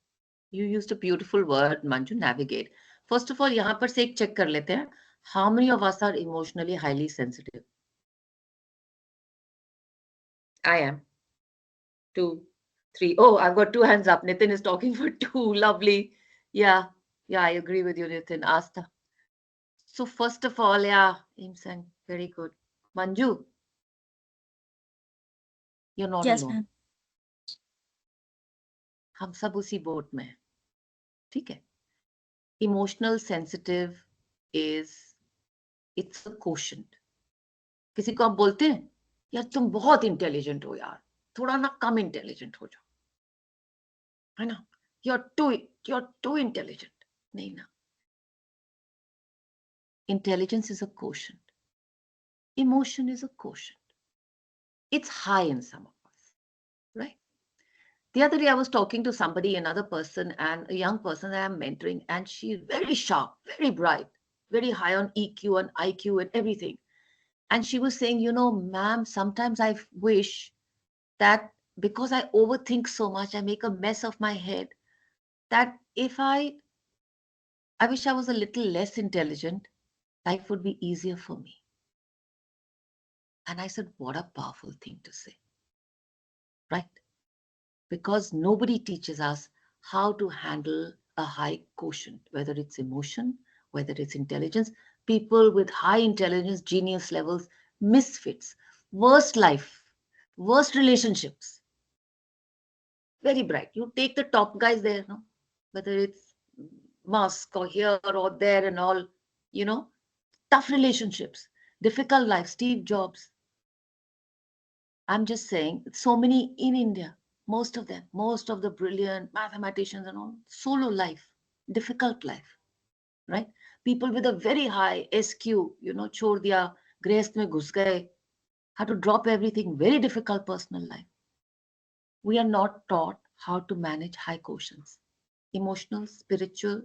You used a beautiful word, Manju, navigate. First of all, यहाँ पर से एक check कर लेते हैं. How many of us are emotionally highly sensitive? I am. Two, three. Oh, I've got two hands up. Nitin is talking for two. Lovely. Yeah. Yeah, I agree with you, Nitin. Asta. So first of all, yeah, Imsan, very good. Manju, you're not Yes, alone. ma'am. हम सब उसी boat में हैं. ठीक है. Emotional sensitive is it's a quotient. किसी को आप बोलते हैं यार तुम बहुत इंटेलिजेंट हो यार, थोड़ा ना कम इंटेलिजेंट हो जाओ, है ना? You're too intelligent. नहीं ना. Intelligence is a quotient. Emotion is a quotient. It's high in some of us, right? The other day, I was talking to somebody, another person, and a young person that I'm mentoring, and she's very sharp, very bright, very high on EQ and IQ and everything. And she was saying, ma'am, sometimes I wish that because I overthink so much, I make a mess of my head, that if I wish I was a little less intelligent, life would be easier for me. And I said, what a powerful thing to say, right? Because nobody teaches us how to handle a high quotient, whether it's emotion, whether it's intelligence. People with high intelligence, genius levels, misfits, worst life, worst relationships, very bright. You take the top guys there, no? Whether it's Musk or here or there and all, you know, tough relationships, difficult life, Steve Jobs. I'm just saying, so many in India, most of them, most of the brilliant mathematicians and all, solo life, difficult life, right? People with a very high SQ, chhod diya, grehast mein ghus gaye, had to drop everything, very difficult personal life. We are not taught how to manage high quotients, emotional, spiritual,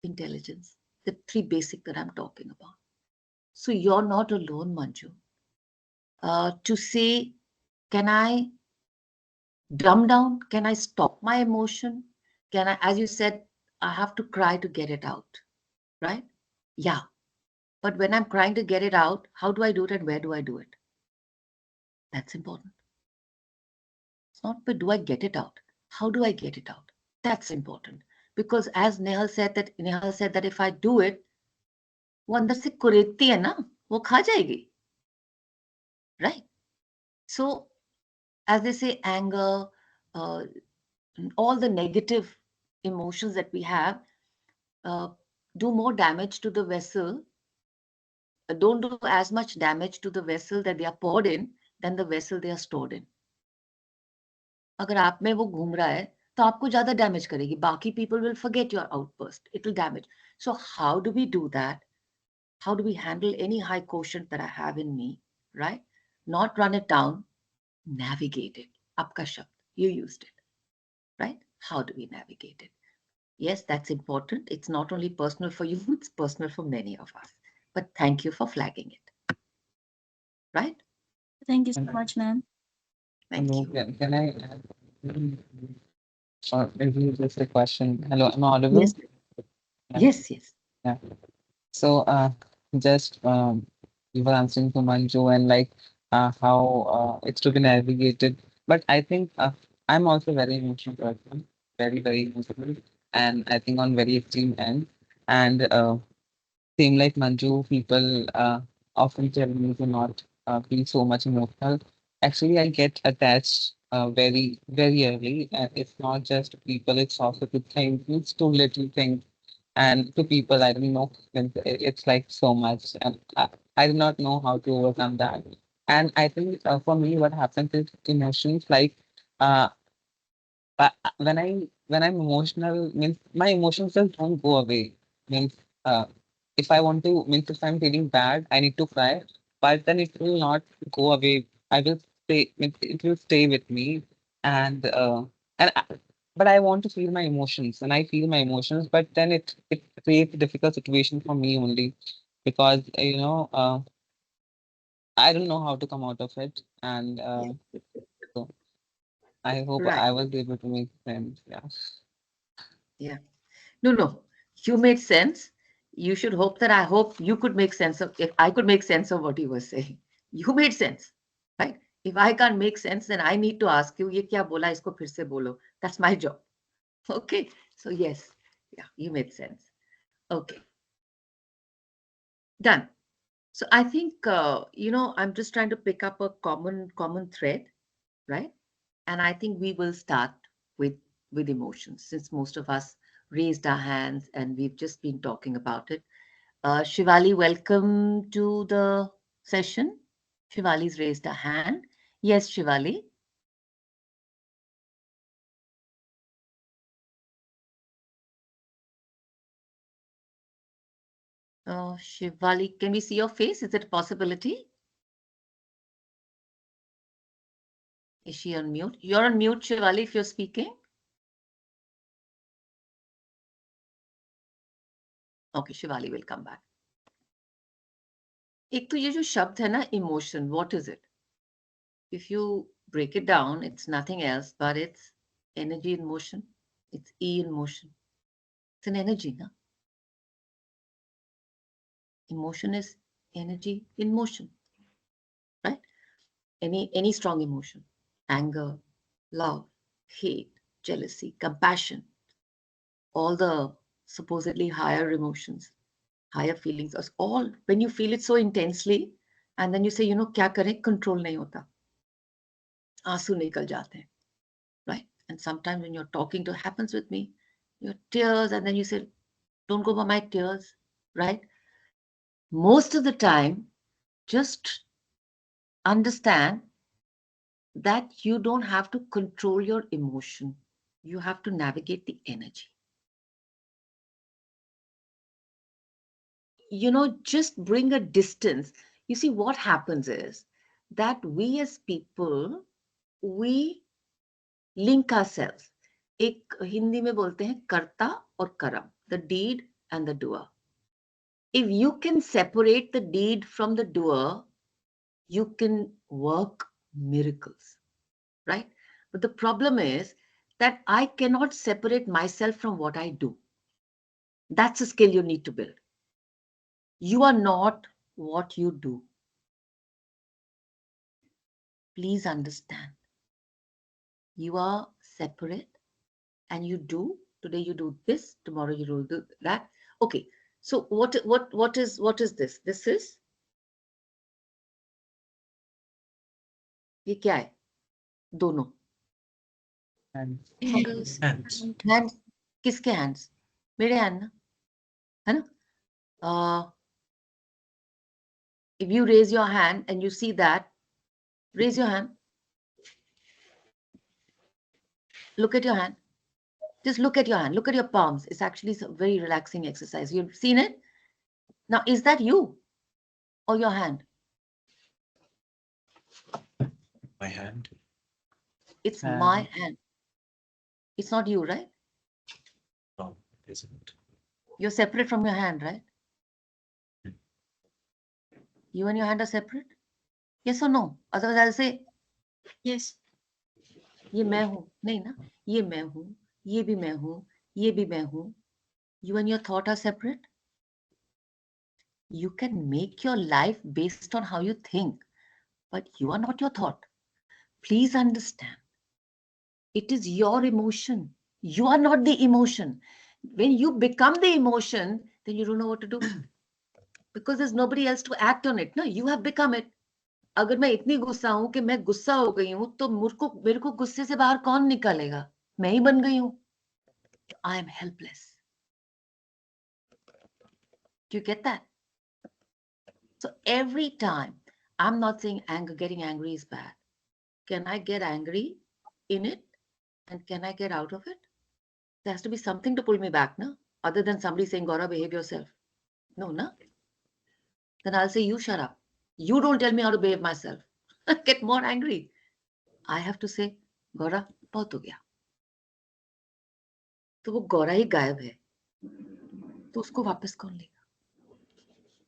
intelligence, the three basic that I'm talking about. So you're not alone, Manju. To say, can I dumb down? Can I stop my emotion? Can I, as you said, I have to cry to get it out, right? Yeah. But when I'm crying to get it out, how do I do it and where do I do it? That's important. It's not, but do I get it out? How do I get it out? That's important. Because as Nehal said that if I do it, वो अंदर से कुरेदती है ना, वो खा जाएगी, right? So, as they say, anger, uh, all the negative emotions that we have uh, do more damage to the vessel, don't do as much damage to the vessel that they are poured in than the vessel they are stored in. अगर आप में वो घूम रहा है तो आपको ज्यादा डैमेज करेगी, बाकी people will forget your outburst, it will damage. So how do we do that? How do we handle any high quotient that I have in me, right? Not run it down, navigate it. Apka shabd, you used it, right? How do we navigate it? Yes, that's important. It's not only personal for you, it's personal for many of us. But thank you for flagging it, right? Thank you so And much, ma'am. Thank hello, you. can I add, or maybe just a question? Hello, am I audible? Yes, Yeah. yes, yes. Yeah. So, just you were answering to Manju and like how it's to be navigated. But I think I'm also very emotional person, very, very emotional, and I think on very extreme end. And same like Manju, people often tell me to not be so much emotional. Actually, I get attached very, very early, and it's not just to people; it's also to things, it's to little things and to people I don't know it's like so much and I do not know how to overcome that and I think for me what happens is emotions like uh, when I'm emotional means my emotions just don't go away means uh, if I want to means if I'm feeling bad I need to cry but then it will not go away I will stay it will stay with me and and but I want to feel my emotions and I feel my emotions but then it creates a difficult situation for me only because I don't know how to come out of it, and Yeah. so I hope Right. I was able to make friends. Yeah. Yeah. No, no. You made sense. You should hope that I hope you could make sense of, if I could make sense of what you were saying. You made sense, right? If I can't make sense, then I need to ask you, ये क्या बोला इसको फिर से बोलो. That's my job. Okay. So yes, yeah, you made sense. Okay. Done. So I think I'm just trying to pick up a common thread, right? And I think we will start with with emotions, since most of us raised our hands and we've just been talking about it. Shivali, welcome to the session. Shivali's raised her hand. Yes, Shivali. Shivali, can we see your face? Is it a possibility? Is she on mute? You're on mute, Shivali, if you're speaking. Okay, Shivali will come back. एक तो ये जो शब्द है ना, emotion, what is it? If you break it down, it's nothing else but it's energy in motion. It's E in motion. It's an energy, na? Emotion is energy in motion, right? Any strong emotion, anger, love, hate, jealousy, compassion, all the supposedly higher emotions, higher feelings, all when you feel it so intensely, and then you say, क्या करें, control नहीं होता, आंसू निकल जाते हैं, right? And sometimes when you're talking to, happens with me, your tears, and then you say, don't go by my tears, right? Most of the time, just understand that you don't have to control your emotion. You have to navigate the energy. Just bring a distance. You see, what happens is that we as people, we link ourselves. एक हिंदी में बोलते हैं कर्ता और कर्म, the deed and the doer. If you can separate the deed from the doer, you can work miracles, right? But the problem is that I cannot separate myself from what I do. That's a skill you need to build. You are not what you do. Please understand. You are separate and you do. Today you do this, tomorrow you do that. Okay. So what is this? This is, ये क्या है? दोनों. And Fingers. Hands. And Hands. किसके hands? मेरे hand ना, है ना? If you raise your hand and you see that, raise your hand. Look at your hand. Just look at your hand. Look at your palms. It's actually a very relaxing exercise. You've seen it? Now, is that you or your hand? My hand. It's my and hand. It's not you, right? No, it isn't. You're separate from your hand, right? You and your hand are separate? Yes or no? Otherwise, I'll say, yes. ये मैं हूँ. नहीं ना? ये मैं हूँ. ये भी मैं हूँ. ये भी मैं हूँ. You and your thought are separate? You can make your life based on how you think, but you are not your thought. Please understand. It is your emotion. You are not the emotion. When you become the emotion, then you don't know what to do because there's nobody else to act on it. No, you have become it. अगर मैं इतनी गुस्सा हूं कि मैं गुस्सा हो गई हूं, तो मेरे को गुस्से से बाहर कौन निकालेगा? मैं ही बन गई हूं. I am helpless. Do you get that? So every time, I'm not saying getting angry is bad. Can I get angry in it? And can I get out of it? There has to be something to pull me back, no? Other than somebody saying, Gaura, behave yourself. No, no? Then I'll say, you shut up. You don't tell me how to behave myself. Get more angry. I have to say, Gaura, बहुत हो गया. तो वो गौरा ही गायब है. तो उसको वापस कौन लेगा?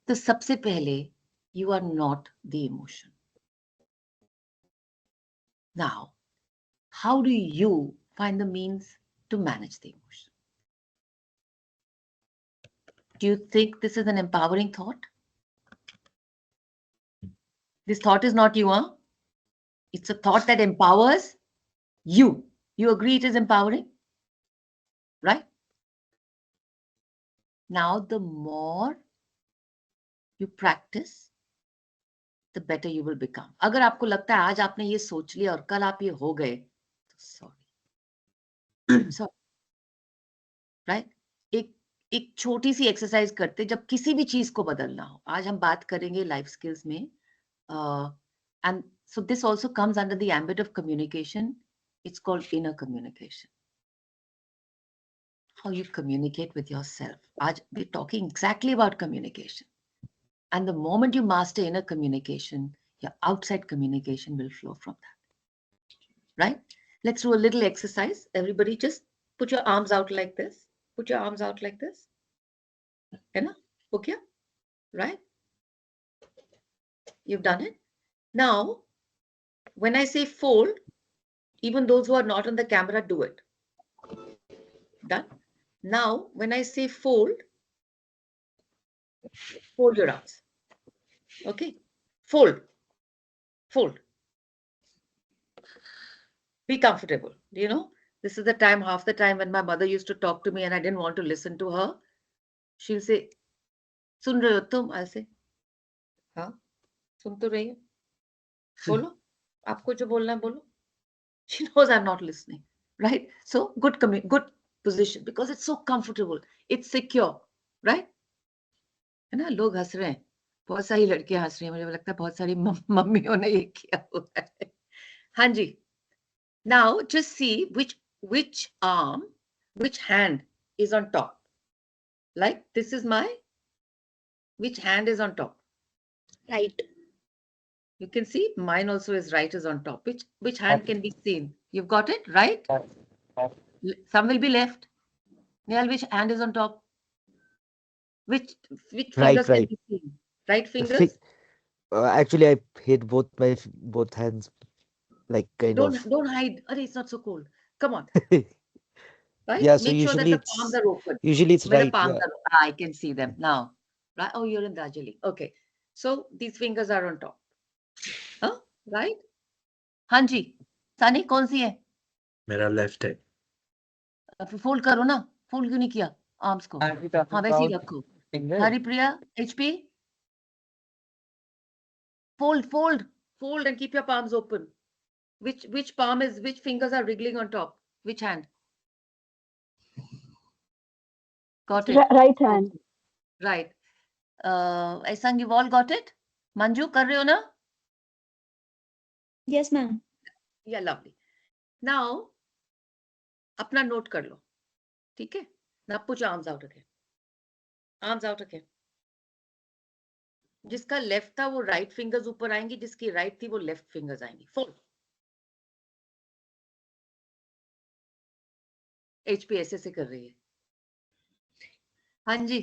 तो सबसे पहले You are not the emotion. Now, how do you find the means to manage the emotion? Do you think this is an empowering thought? This thought is not you, huh? It's a thought that empowers you. You agree it is empowering? Right? Now, the more you practice, the better you will become. अगर आपको लगता है आज आपने ये सोच लिया और कल आप ये हो गए, तो sorry. So, right? एक छोटी सी एक्सरसाइज करते जब किसी भी चीज को बदलना हो. आज हम बात करेंगे लाइफ स्किल्स में. And so this also comes under the ambit of communication. It's called inner communication. How you communicate with yourself. Aaj we're talking exactly about communication. And the moment you master inner communication, your outside communication will flow from that. Right? Let's do a little exercise. Everybody just put your arms out like this. Put your arms out like this. Okay? Right? You've done it. Now, when I say fold, even those who are not on the camera do it. Done. Now, when I say fold your arms. Okay? Fold. Fold. Be comfortable. You know, this is the time, half the time when my mother used to talk to me and I didn't want to listen to her. She'll say, Sun rahe ho tum? I'll say, हाँ, सुन तो रही हो. बोलो, आपको जो बोलना है बोलो. She knows I'm not listening, right? So good position because it's so comfortable. It's secure, right? है ना, लोग हंस रहे हैं. बहुत सारी लड़कियां हंस रही हैं. मुझे लगता है बहुत सारी मम्मियों ने ये किया हुआ है. हाँ जी. Now just see which arm, which hand is on top. Like this is which hand is on top? Right. You can see mine also is right is on top. Which hand can be seen? You've got it, right? Some will be left. Nehal, which hand is on top? Which Right, fingers can right. be seen? Right The fingers? Actually, I hit both hands, like kind of. Don't hide. Arey, it's not so cold. Come on, right? Yeah, so Make sure that the palms are open. usually it's Where the right. palms Yeah. are, I can see them now. Right? Oh, you're in Darjeeling. Okay. So these fingers are on top. Huh? Right? हाँ जी. Sunny, कौन सी है? मेरा left है. Fold करो ना. Fold क्यों नहीं किया आर्म्स को? Are we talking हाँ वैसे ही about रखो. fingers? Haripriya, HP. Fold and keep your palms open. Which palm is, which fingers are wriggling on top? Which hand? Got it. Right hand. Right. Aisang, you've all got it? Manju, कर रहे हो ना? Yes, ma'am. Yeah, lovely. Now, अपना note कर लो. ठीक है? Now put your arms out again. Arms out again. जिसका left था वो राइट फिंगर्स ऊपर आएंगी, जिसकी राइट थी वो लेफ्ट फिंगर्स आएंगी. फोल्ड. HP ऐसे से कर रही है. हाँ जी.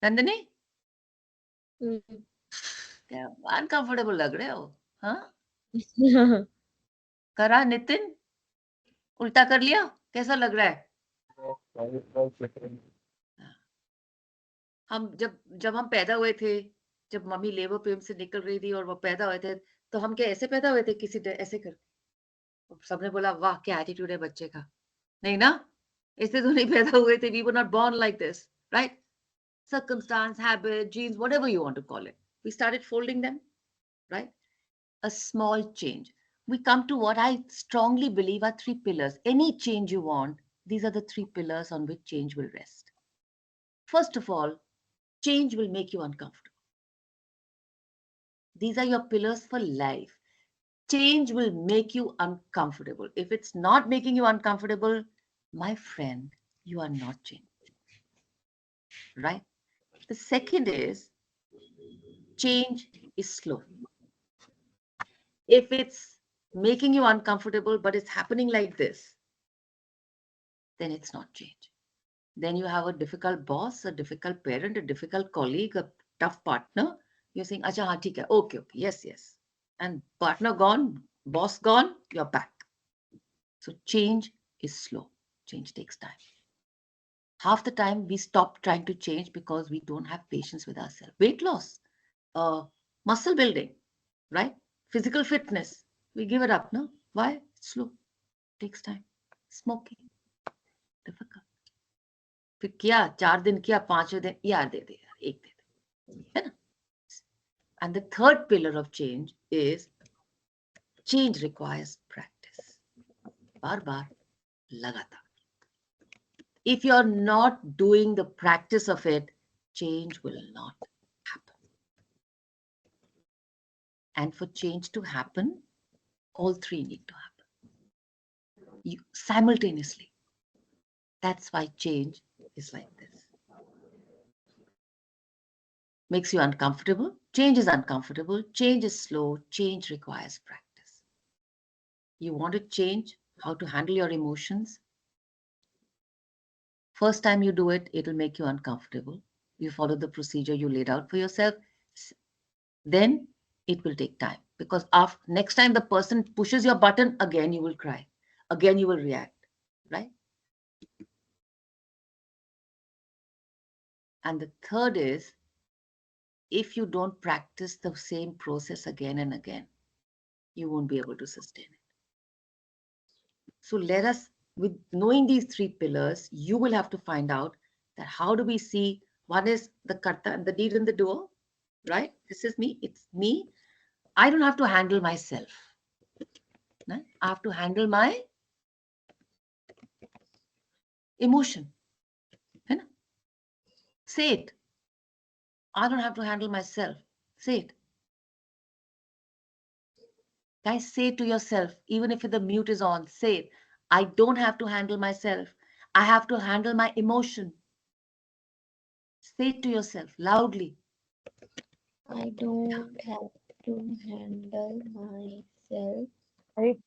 नंदिनी, क्या अनकंफर्टेबल लग रहे हो? हाँ, करा. नितिन, उल्टा कर लिया. कैसा लग रहा है? हम जब हम पैदा हुए थे, जब मम्मी लेबर पेन से निकल रही थी और वो पैदा हुए थे, तो हम क्या ऐसे पैदा हुए थे? किसी ऐसे कर. सबने बोला वाह क्या एटीट्यूड है बच्चे का. नहीं ना, ऐसे तो नहीं पैदा हुए थे. We were not born like this, right? Circumstance, habit, genes, whatever you want to call it. We started folding them, right? A small change. We come to what I strongly believe are three pillars. Any change you want, these are the three pillars on which change will rest. First of all, change will make you uncomfortable. These are your pillars for life. Change will make you uncomfortable. If it's not making you uncomfortable, my friend, you are not changing, right? The second is change is slow. If it's making you uncomfortable, but it's happening like this, then it's not change. Then you have a difficult boss, a difficult parent, a difficult colleague, a tough partner. You're saying, acha, haan, theek hai. Okay, okay, yes, yes. And partner gone, boss gone, you're back. So change is slow. Change takes time. Half the time we stop trying to change because we don't have patience with ourselves. Weight loss, muscle building, right? Physical fitness, we give it up, no? Why? It's slow, takes time. Smoking, difficult. फिर किया 4 दिन किया 5वें दिन यार दे दे यार एक दे दे है ना. And the third pillar of change is change requires practice. बार बार लगातार. If you're not doing the practice of it, change will not happen. And for change to happen, all three need to happen simultaneously. That's why change is like this. Makes you uncomfortable. Change is uncomfortable. Change is slow. Change requires practice. You want to change how to handle your emotions. First time you do it, it'll make you uncomfortable. You follow the procedure you laid out for yourself. Then it will take time, because after next time the person pushes your button, again you will cry, again you will react, right? And the third is, if you don't practice the same process again and again, you won't be able to sustain it. So let us, with knowing these three pillars, you will have to find out that how do we see, one is the karta and the deed and the doer, right? This is me, it's me. I don't have to handle myself. Right? I have to handle my emotion. Right? Say it. I don't have to handle myself. Say it. Guys, say it to yourself, even if the mute is on, say it. I don't have to handle myself. I have to handle my emotion. Say it to yourself loudly. I don't have to handle myself. Right.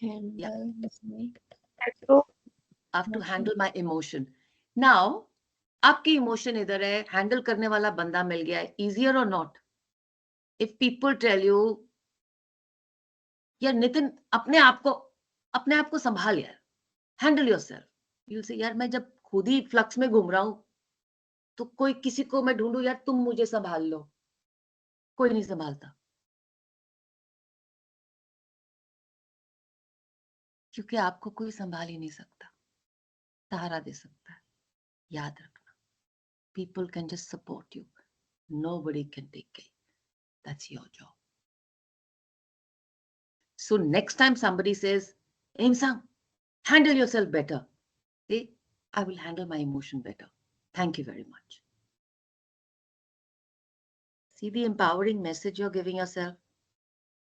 To Yeah, handle my So, I have to emotion. handle my emotion. Now, आपकी emotion इधर है, handle करने वाला बंदा मिल गया है, easier or not? If people tell you, यार नितिन अपने आप को संभाल यार, handle yourself. You'll say, यार मैं जब खुद ही फ्लक्स में घूम रहा हूं, तो कोई किसी को मैं ढूंढूं, यार तुम मुझे संभाल लो. कोई नहीं संभालता, क्योंकि आपको कोई संभाल ही नहीं सकता, सहारा दे सकता है. याद रखना, people can just support you, nobody can take care. That's your job. So next time somebody says, Imsang, handle yourself better, say, I will handle my emotion better. Thank you very much. See the empowering message you're giving yourself.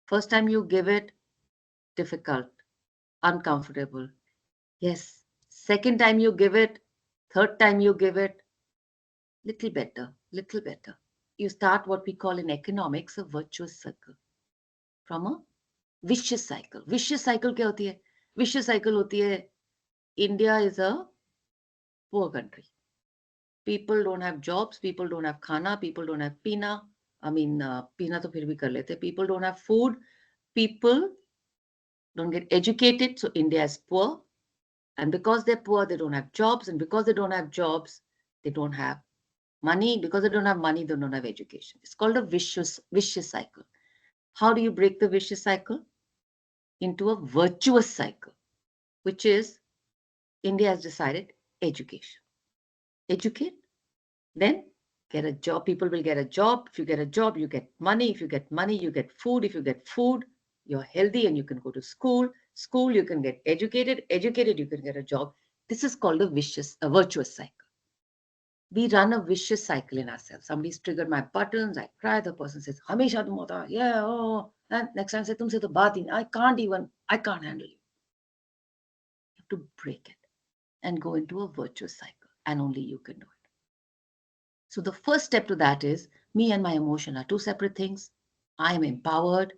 First time you give it, difficult, uncomfortable. Yes. Second time you give it, third time you give it, little better, little better. You start what we call in economics a virtuous circle from a vicious cycle. Vicious cycle क्या होती है? Vicious cycle होती है, India is a poor country. People don't have jobs, people don't have khana, people don't have pina. I mean, pina to phir bhi kar lete. People don't have food, people don't get educated, so India is poor. And because they're poor, they don't have jobs. And because they don't have jobs, they don't have money. Because they don't have money, they don't have education. It's called a vicious cycle. How do you break the vicious cycle? Into a virtuous cycle, which is India has decided education. Educate, then get a job. People will get a job. If you get a job, you get money. If you get money, you get food. If you get food, you're healthy and you can go to school. School, you can get educated. Educated, you can get a job. This is called a virtuous cycle. We run a vicious cycle in ourselves. Somebody's triggered my buttons. I cry. The person says, "Hamisha tum hota." Yeah, oh. And next time say, "Tumse to baat hi nahi. I can't handle you." You have to break it and go into a virtuous cycle, and only you can do it. So the first step to that is, me and my emotion are two separate things. I am empowered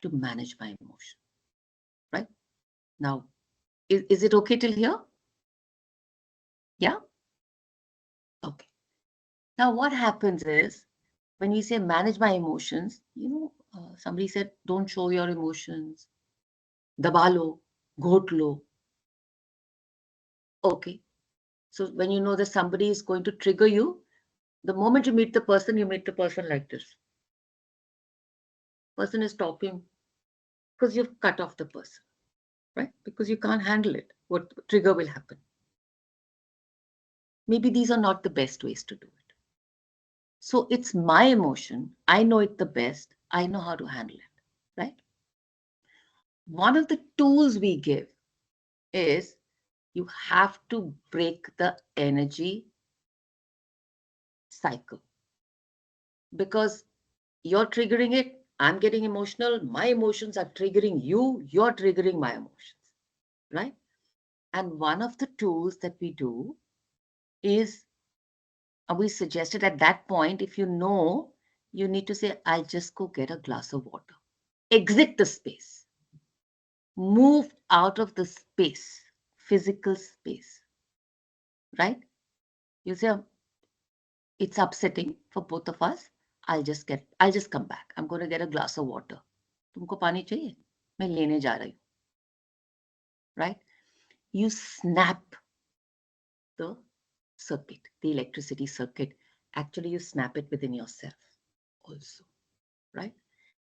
to manage my emotion, right? Now, is it okay till here? Yeah? Okay. Now, what happens is when we say manage my emotions, somebody said, don't show your emotions, dabalo, ghot lo. Okay. So when you know that somebody is going to trigger you, the moment you meet the person like this. Person is talking because you've cut off the person, right? Because you can't handle it. What trigger will happen? Maybe these are not the best ways to do it. So it's my emotion. I know it the best. I know how to handle it, right? One of the tools we give is you have to break the energy cycle because you're triggering it. I'm getting emotional. My emotions are triggering you. You're triggering my emotions, right? And one of the tools that we do is we suggested at that point, if you know, you need to say, I'll just go get a glass of water. Exit the space. Move out of the space, physical space, right? You say, it's upsetting for both of us. I'll just come back. I'm going to get a glass of water. तुमको पानी चाहिए? मैं लेने जा रही हूँ. Right? You snap the circuit, the electricity circuit. Actually, you snap it within yourself also, right?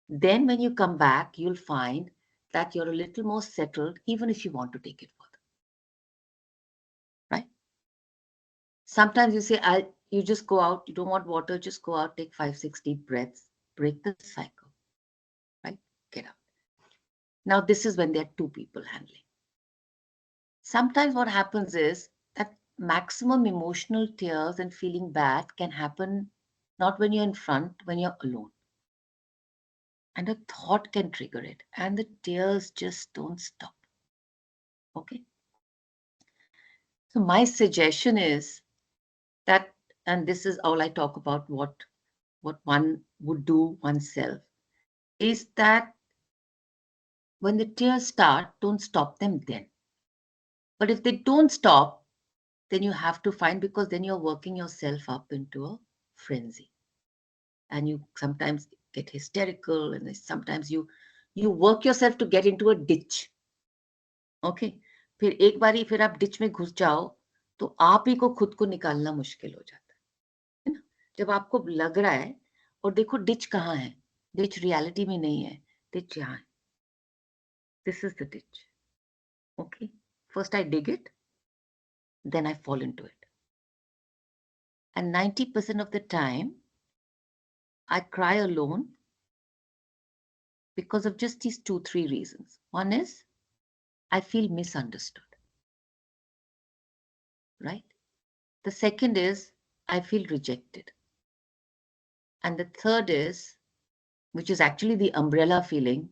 Then when you come back, you'll find that you're a little more settled, even if you want to take it further, right? Sometimes you say, you just go out, you don't want water, just go out, take 5, 6 deep breaths, break the cycle, right? Get out. Now, this is when there are two people handling. Sometimes what happens is that maximum emotional tears and feeling bad can happen not when you're in front, when you're alone. And a thought can trigger it, and the tears just don't stop. Okay. So, my suggestion is that, and this is all I talk about what one would do oneself, is that when the tears start, don't stop them then. But if they don't stop, then you have to find, because then you're working yourself up into a frenzy. And you sometimes get hysterical, and sometimes you work yourself to get into a ditch. Okay, फिर एक बारी फिर आप ditch में घुस जाओ तो आप ही को खुद को निकालना मुश्किल हो जाता है ना? जब आपको लग रहा है, और देखो डिच कहाँ है, डिच रियलिटी में नहीं है, डिच यहाँ है. This is the ditch. Okay, first I dig it, then I fall into it. And 90% of the time, I cry alone because of just these 2, 3 reasons. One is I feel misunderstood, right? The second is I feel rejected. And the third is, which is actually the umbrella feeling,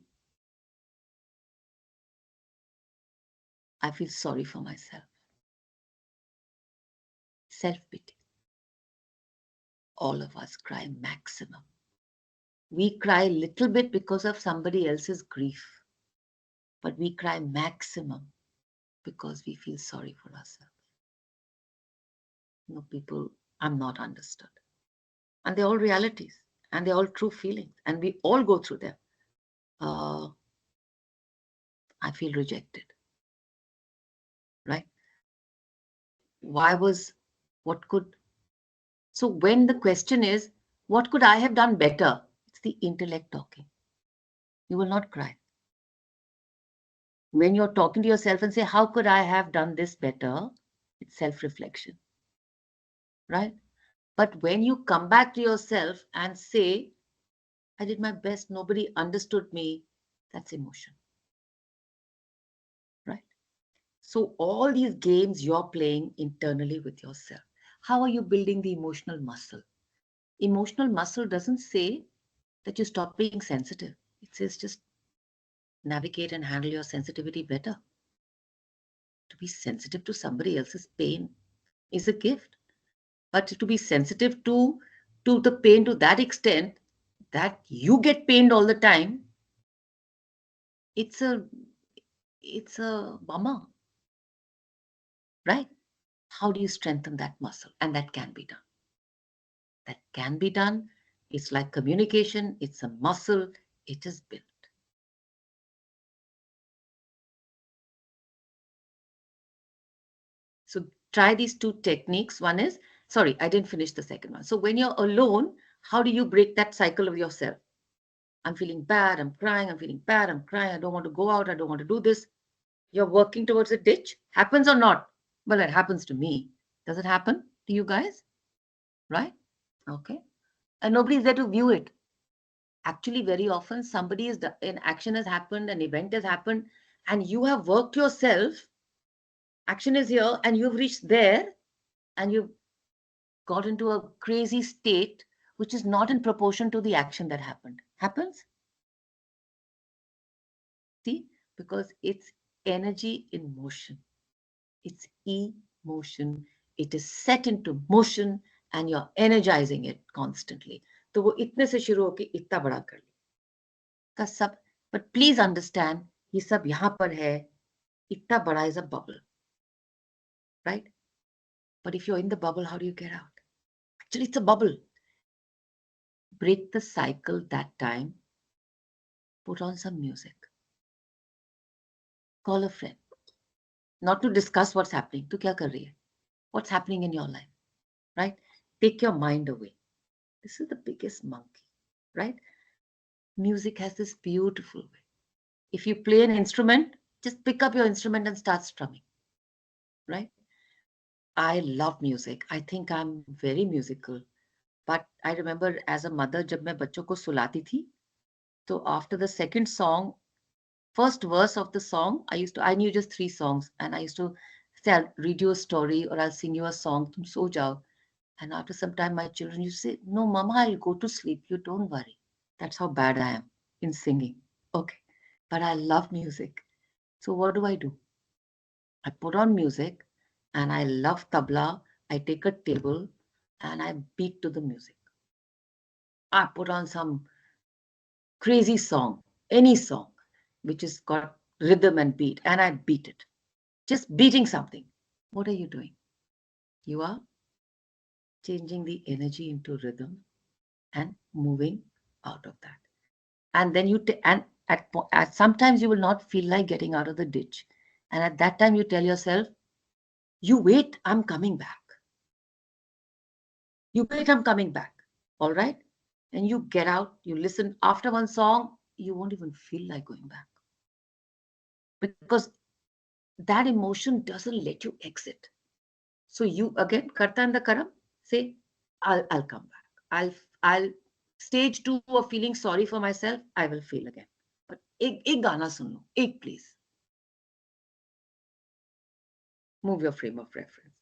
I feel sorry for myself. Self-pity. All of us cry maximum. We cry a little bit because of somebody else's grief, but we cry maximum because we feel sorry for ourselves. People, I'm not understood. And they're all realities, and they're all true feelings, and we all go through them. I feel rejected, right? What could, so when the question is, what could I have done better? It's the intellect talking. You will not cry. When you're talking to yourself and say, how could I have done this better? It's self-reflection, right? But when you come back to yourself and say, I did my best, nobody understood me, that's emotion, right? So all these games you're playing internally with yourself, how are you building the emotional muscle? Emotional muscle doesn't say that you stop being sensitive. It says just navigate and handle your sensitivity better. To be sensitive to somebody else's pain is a gift, but to be sensitive to the pain to that extent that you get pained all the time, it's a bummer, right? How do you strengthen that muscle? And that can be done. that can be done. It's like communication, it's a muscle, it is built. So try these two techniques. One is, sorry, I didn't finish the second one. So when you're alone, how do you break that cycle of yourself? I'm feeling bad, I'm crying, I'm feeling bad, I'm crying, I don't want to go out, I don't want to do this. You're working towards a ditch. Happens or not? Well, it happens to me. Does it happen to you guys? Right? Okay. And nobody's there to view it. Actually, very often somebody is an action has happened, an event has happened, and you have worked yourself. Action is here, and you've reached there, and you've got into a crazy state which is not in proportion to the action that happened. Happens? See? Because it's energy in motion. It's emotion. It is set into motion and you're energizing it constantly. तो वो इतने से शुरू होके इतना बड़ा कर ले का सब. But please understand, ये सब यहाँ पर है. इतना बड़ा is a bubble, right? But if you're in the bubble, how do you get out? Actually, it's a bubble. Break the cycle that time. Put on some music. Call a friend. Not to discuss what's happening. तू क्या कर रही है? What's happening in your life, right? Take your mind away. This is the biggest monkey, right? Music has this beautiful way. If you play an instrument, just pick up your instrument and start strumming, right? I love music. I think I'm very musical. But I remember as a mother, जब मैं बच्चों को सुलाती थी, so after the second song, first verse of the song, I knew just 3 songs, and I used to say, I'll read you a story or I'll sing you a song, तुम सो जाओ. And after some time, my children used to say, no, Mama, I'll go to sleep. You don't worry. That's how bad I am in singing. Okay. But I love music. So what do? I put on music and I love tabla. I take a table and I beat to the music. I put on some crazy song, any song, which has got rhythm and beat, and I beat it. Just beating something. What are you doing? You are changing the energy into rhythm and moving out of that. And then and at sometimes you will not feel like getting out of the ditch. And at that time you tell yourself, you wait, I'm coming back. You wait, I'm coming back. All right? And you get out, you listen. After one song, you won't even feel like going back. Because that emotion doesn't let you exit. So you again, karta and the karam, say, I'll come back. I'll stage 2 of feeling sorry for myself, I will feel again. But ek gana sun lo, ek please. Move your frame of reference.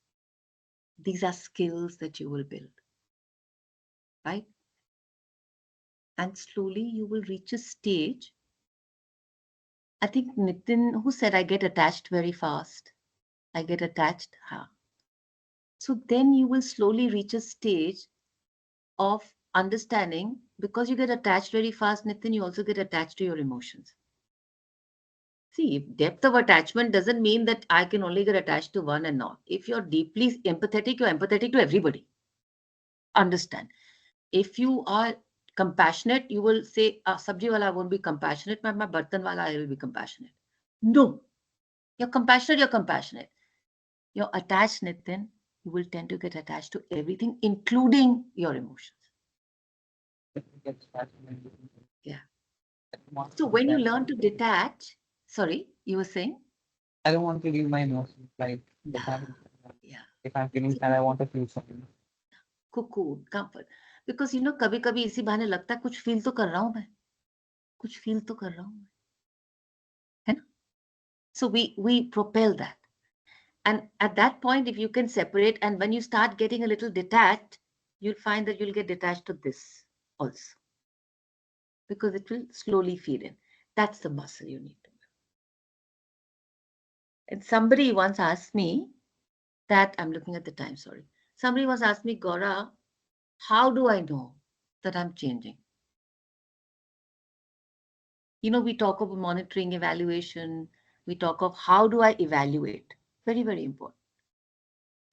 These are skills that you will build, right? And slowly you will reach a stage. I think Nitin, who said I get attached very fast. I get attached. So then you will slowly reach a stage of understanding, because you get attached very fast, Nitin, you also get attached to your emotions. See, depth of attachment doesn't mean that I can only get attached to one and not. If you're deeply empathetic, you're empathetic to everybody. Understand. If you are compassionate, you will say, sabji wala won't be compassionate, my bartan wala I will be compassionate. No. You're compassionate, you're compassionate. You're attached, Nitin, you will tend to get attached to everything, including your emotions. Yeah. So when you learn to detach, sorry, you were saying? I don't want to leave my emotions like Yeah. if I'm feeling sad, I want to feel something. Cocoon, comfort. Because कभी कभी इसी बहाने लगता है कुछ feel तो कर रहा हूं मैं, कुछ फील तो कर रहा हूं मैं, है ना? So we propel that. And at that point, if you can separate, and when you start getting a little detached, you'll find that you'll get detached to this also. Because it will slowly feed in. That's the muscle you need to build. And somebody once asked me that, I'm looking at the time, sorry. Somebody once asked me, Gaura, how do I know that I'm changing? We talk of monitoring, evaluation. We talk of how do I evaluate? Very, very important.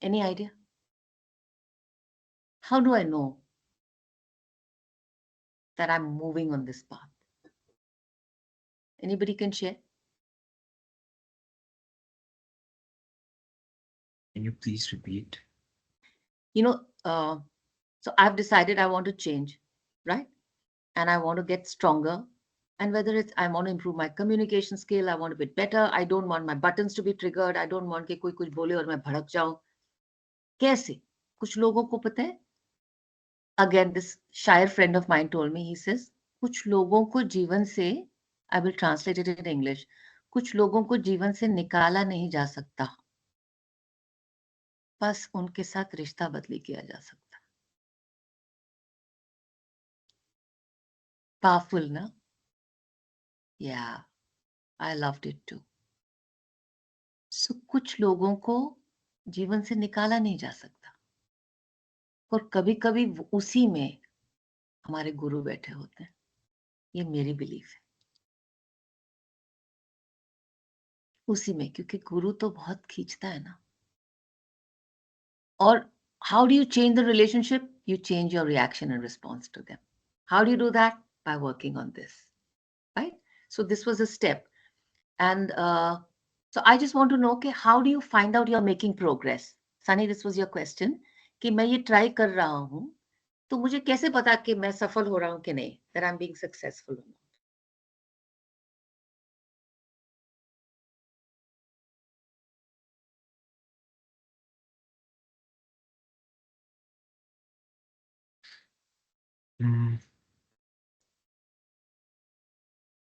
Any idea? How do I know that I'm moving on this path? Anybody can share? Can you please repeat? You know, so I've decided I want to change, right? And I want to get stronger. And whether it's I want to improve my communication skill, I want to be better. I don't want my buttons to be triggered. I don't want कि कोई कुछ बोले और मैं भड़क जाऊं. कैसे? कुछ लोगों को पता है. Again, this शायर friend of mine told me, he says, कुछ लोगों को जीवन से, I will translate it in English, कुछ लोगों को जीवन से निकाला नहीं जा सकता, बस उनके साथ रिश्ता बदली किया जा सकता. Powerful, ना? Yeah, I loved it too. So कुछ लोगों को जीवन से निकाला नहीं जा सकता, और कभी कभी उसी में हमारे गुरु बैठे होते हैं. ये मेरी बिलीफ है. उसी में, क्योंकि गुरु तो बहुत खींचता है ना. और how do you change the relationship? You change your reaction and response to them. How do you do that? By working on this, right? So this was a step. And so I just want to know, okay, how do you find out you're making progress? Sunny, this was your question, कि मैं ये try कर रहा हूँ, तो मुझे कैसे पता कि मैं सफल हो रहा हूँ कि नहीं, that I'm being successful or not? Mm,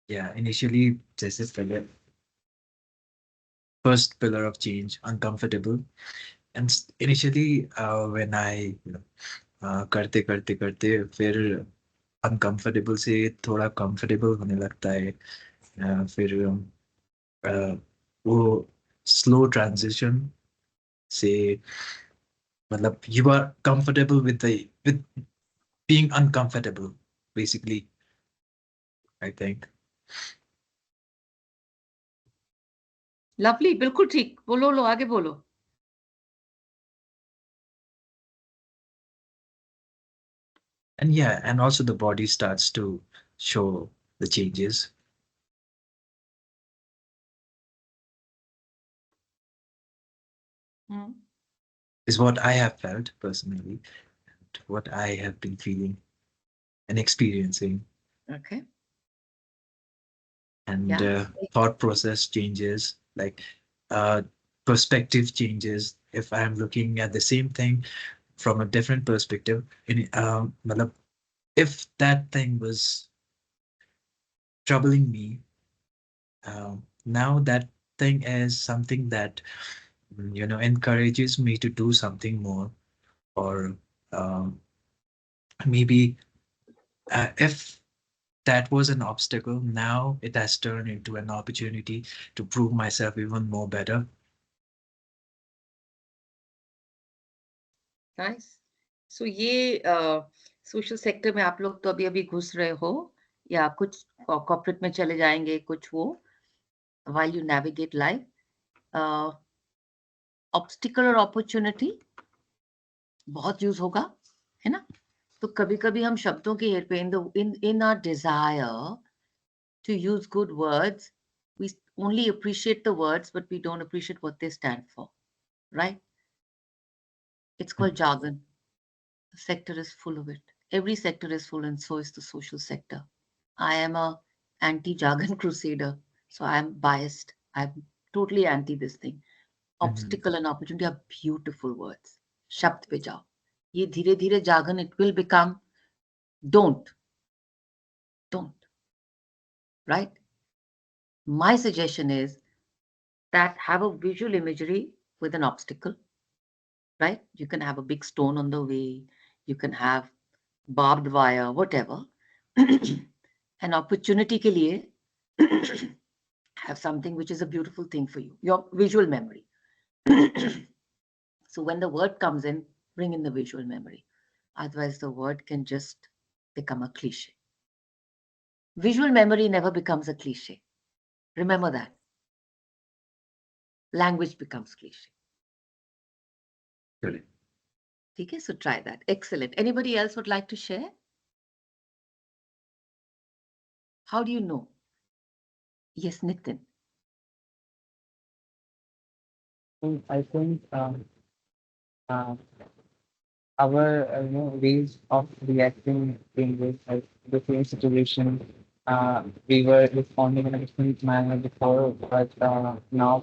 yeah, initially, जैसे पहले first pillar of change, uncomfortable. And initially, when I, करते करते करते फिर uncomfortable से थोड़ा comfortable होने लगता है. फिर वो slow transition से, मतलब you are comfortable with being uncomfortable, basically, I think. Lovely, बिल्कुल ठीक. बोलो, लो आगे बोलो. And yeah, and also the body starts to show the changes, is what I have felt personally, and what I have been feeling and experiencing. Okay. And Yeah. thought process changes, like uh, perspective changes. If I'm looking at the same thing from a different perspective, matlab, if that thing was troubling me, now that thing is something that encourages me to do something more, or um, maybe if that was an obstacle, now it has turned into an opportunity to prove myself even more better. Nice. So ये social sector में आप लोग तो अभी अभी घुस रहे हो, या कुछ कॉर्पोरेट में चले जाएंगे, कुछ वो, while you navigate life, obstacle और अपॉर्चुनिटी बहुत यूज होगा, है ना? तो कभी कभी हम शब्दों के हेर पे, in our desire to use good words, we only appreciate the words, but we don't appreciate what they stand for, right? It's called jargon. The sector is full of it. Every sector is full, and so is the social sector. I am a anti-jargon crusader, so I'm biased. I'm totally anti this thing. Mhm. Obstacle and opportunity are beautiful words. शब्द पे जाओ. ये धीरे धीरे jargon, it will become don't, right? My suggestion is that have a visual imagery with an obstacle, right? You can have a big stone on the way, you can have barbed wire, whatever. An opportunity ke liye have something which is a beautiful thing for you, your visual memory. So when the word comes in, bring in the visual memory. Otherwise, the word can just become a cliche. Visual memory never becomes a cliche. Remember that. Language becomes cliche. Correct. Okay, so try that. Excellent. Anybody else would like to share? How do you know? Yes, Nitin. I think uh, our ways of reacting changes like the same situation. We were responding in a different manner before, but now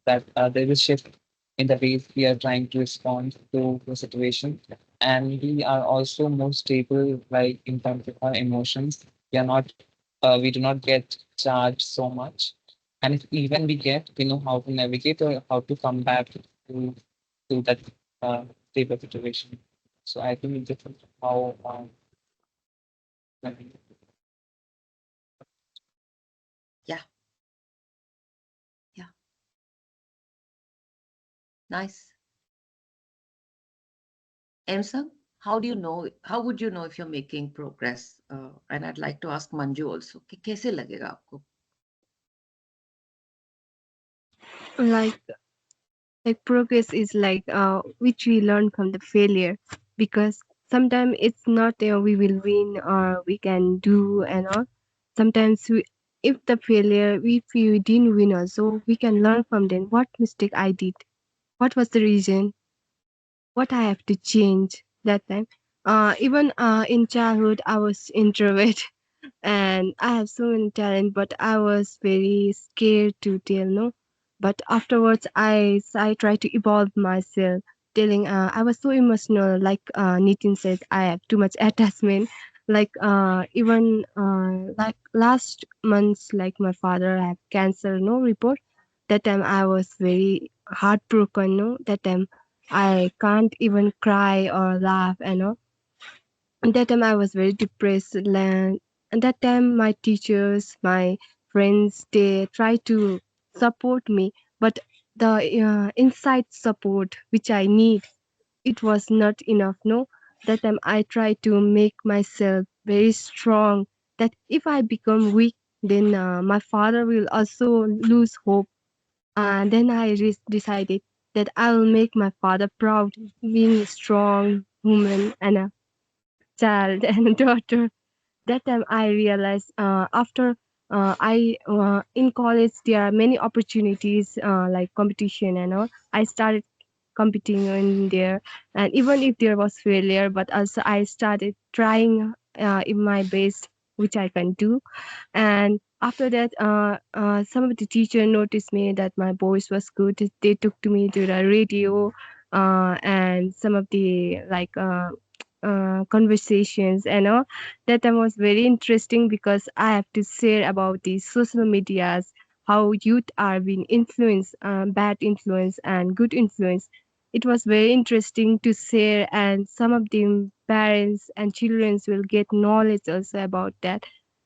that there is a shift in the ways we are trying to respond to the situation, and we are also more stable, like in terms of our emotions. We are not, we do not get charged so much, and if even we get, we know how to navigate or how to come back to that stable situation. So I think this is how like, Yeah, yeah, nice. Emsang, how do you know? How would you know if you're making progress? And I'd like to ask Manju also कि कैसे लगेगा आपको? like progress is like which we learn from the failure, because sometimes it's not we will win or we can do and all. Sometimes we, if the failure, if we didn't win also, we can learn from them what mistake I did, what was the reason, what I have to change that time. Even in childhood I was introvert and I have so many talent, but I was very scared to tell no. But afterwards, I tried to evolve myself, telling I was so emotional. Like Nitin said, I have too much attachment. Like even like last month, like my father had cancer, no report. That time I was very heartbroken. No, that time I can't even cry or laugh. You know, and that time I was very depressed. And that time my teachers, my friends, they try to support me, but the inside support which I need, it was not enough. No, that time I tried to make myself very strong. That if I become weak, then my father will also lose hope. And then I decided that I will make my father proud, being a strong woman and a child and a daughter. That time I realized after I in college there are many opportunities like competition and all. I started competing in there, and even if there was failure, but also I started trying in my best, which I can do. And after that some of the teacher noticed me that my voice was good. They took to me to the radio, and some of the like conversations and all. That time was very interesting because I have to share about the social medias, how youth are being influenced, bad influence and good influence. It was very interesting to share, and some of the parents and children will get knowledge also about that,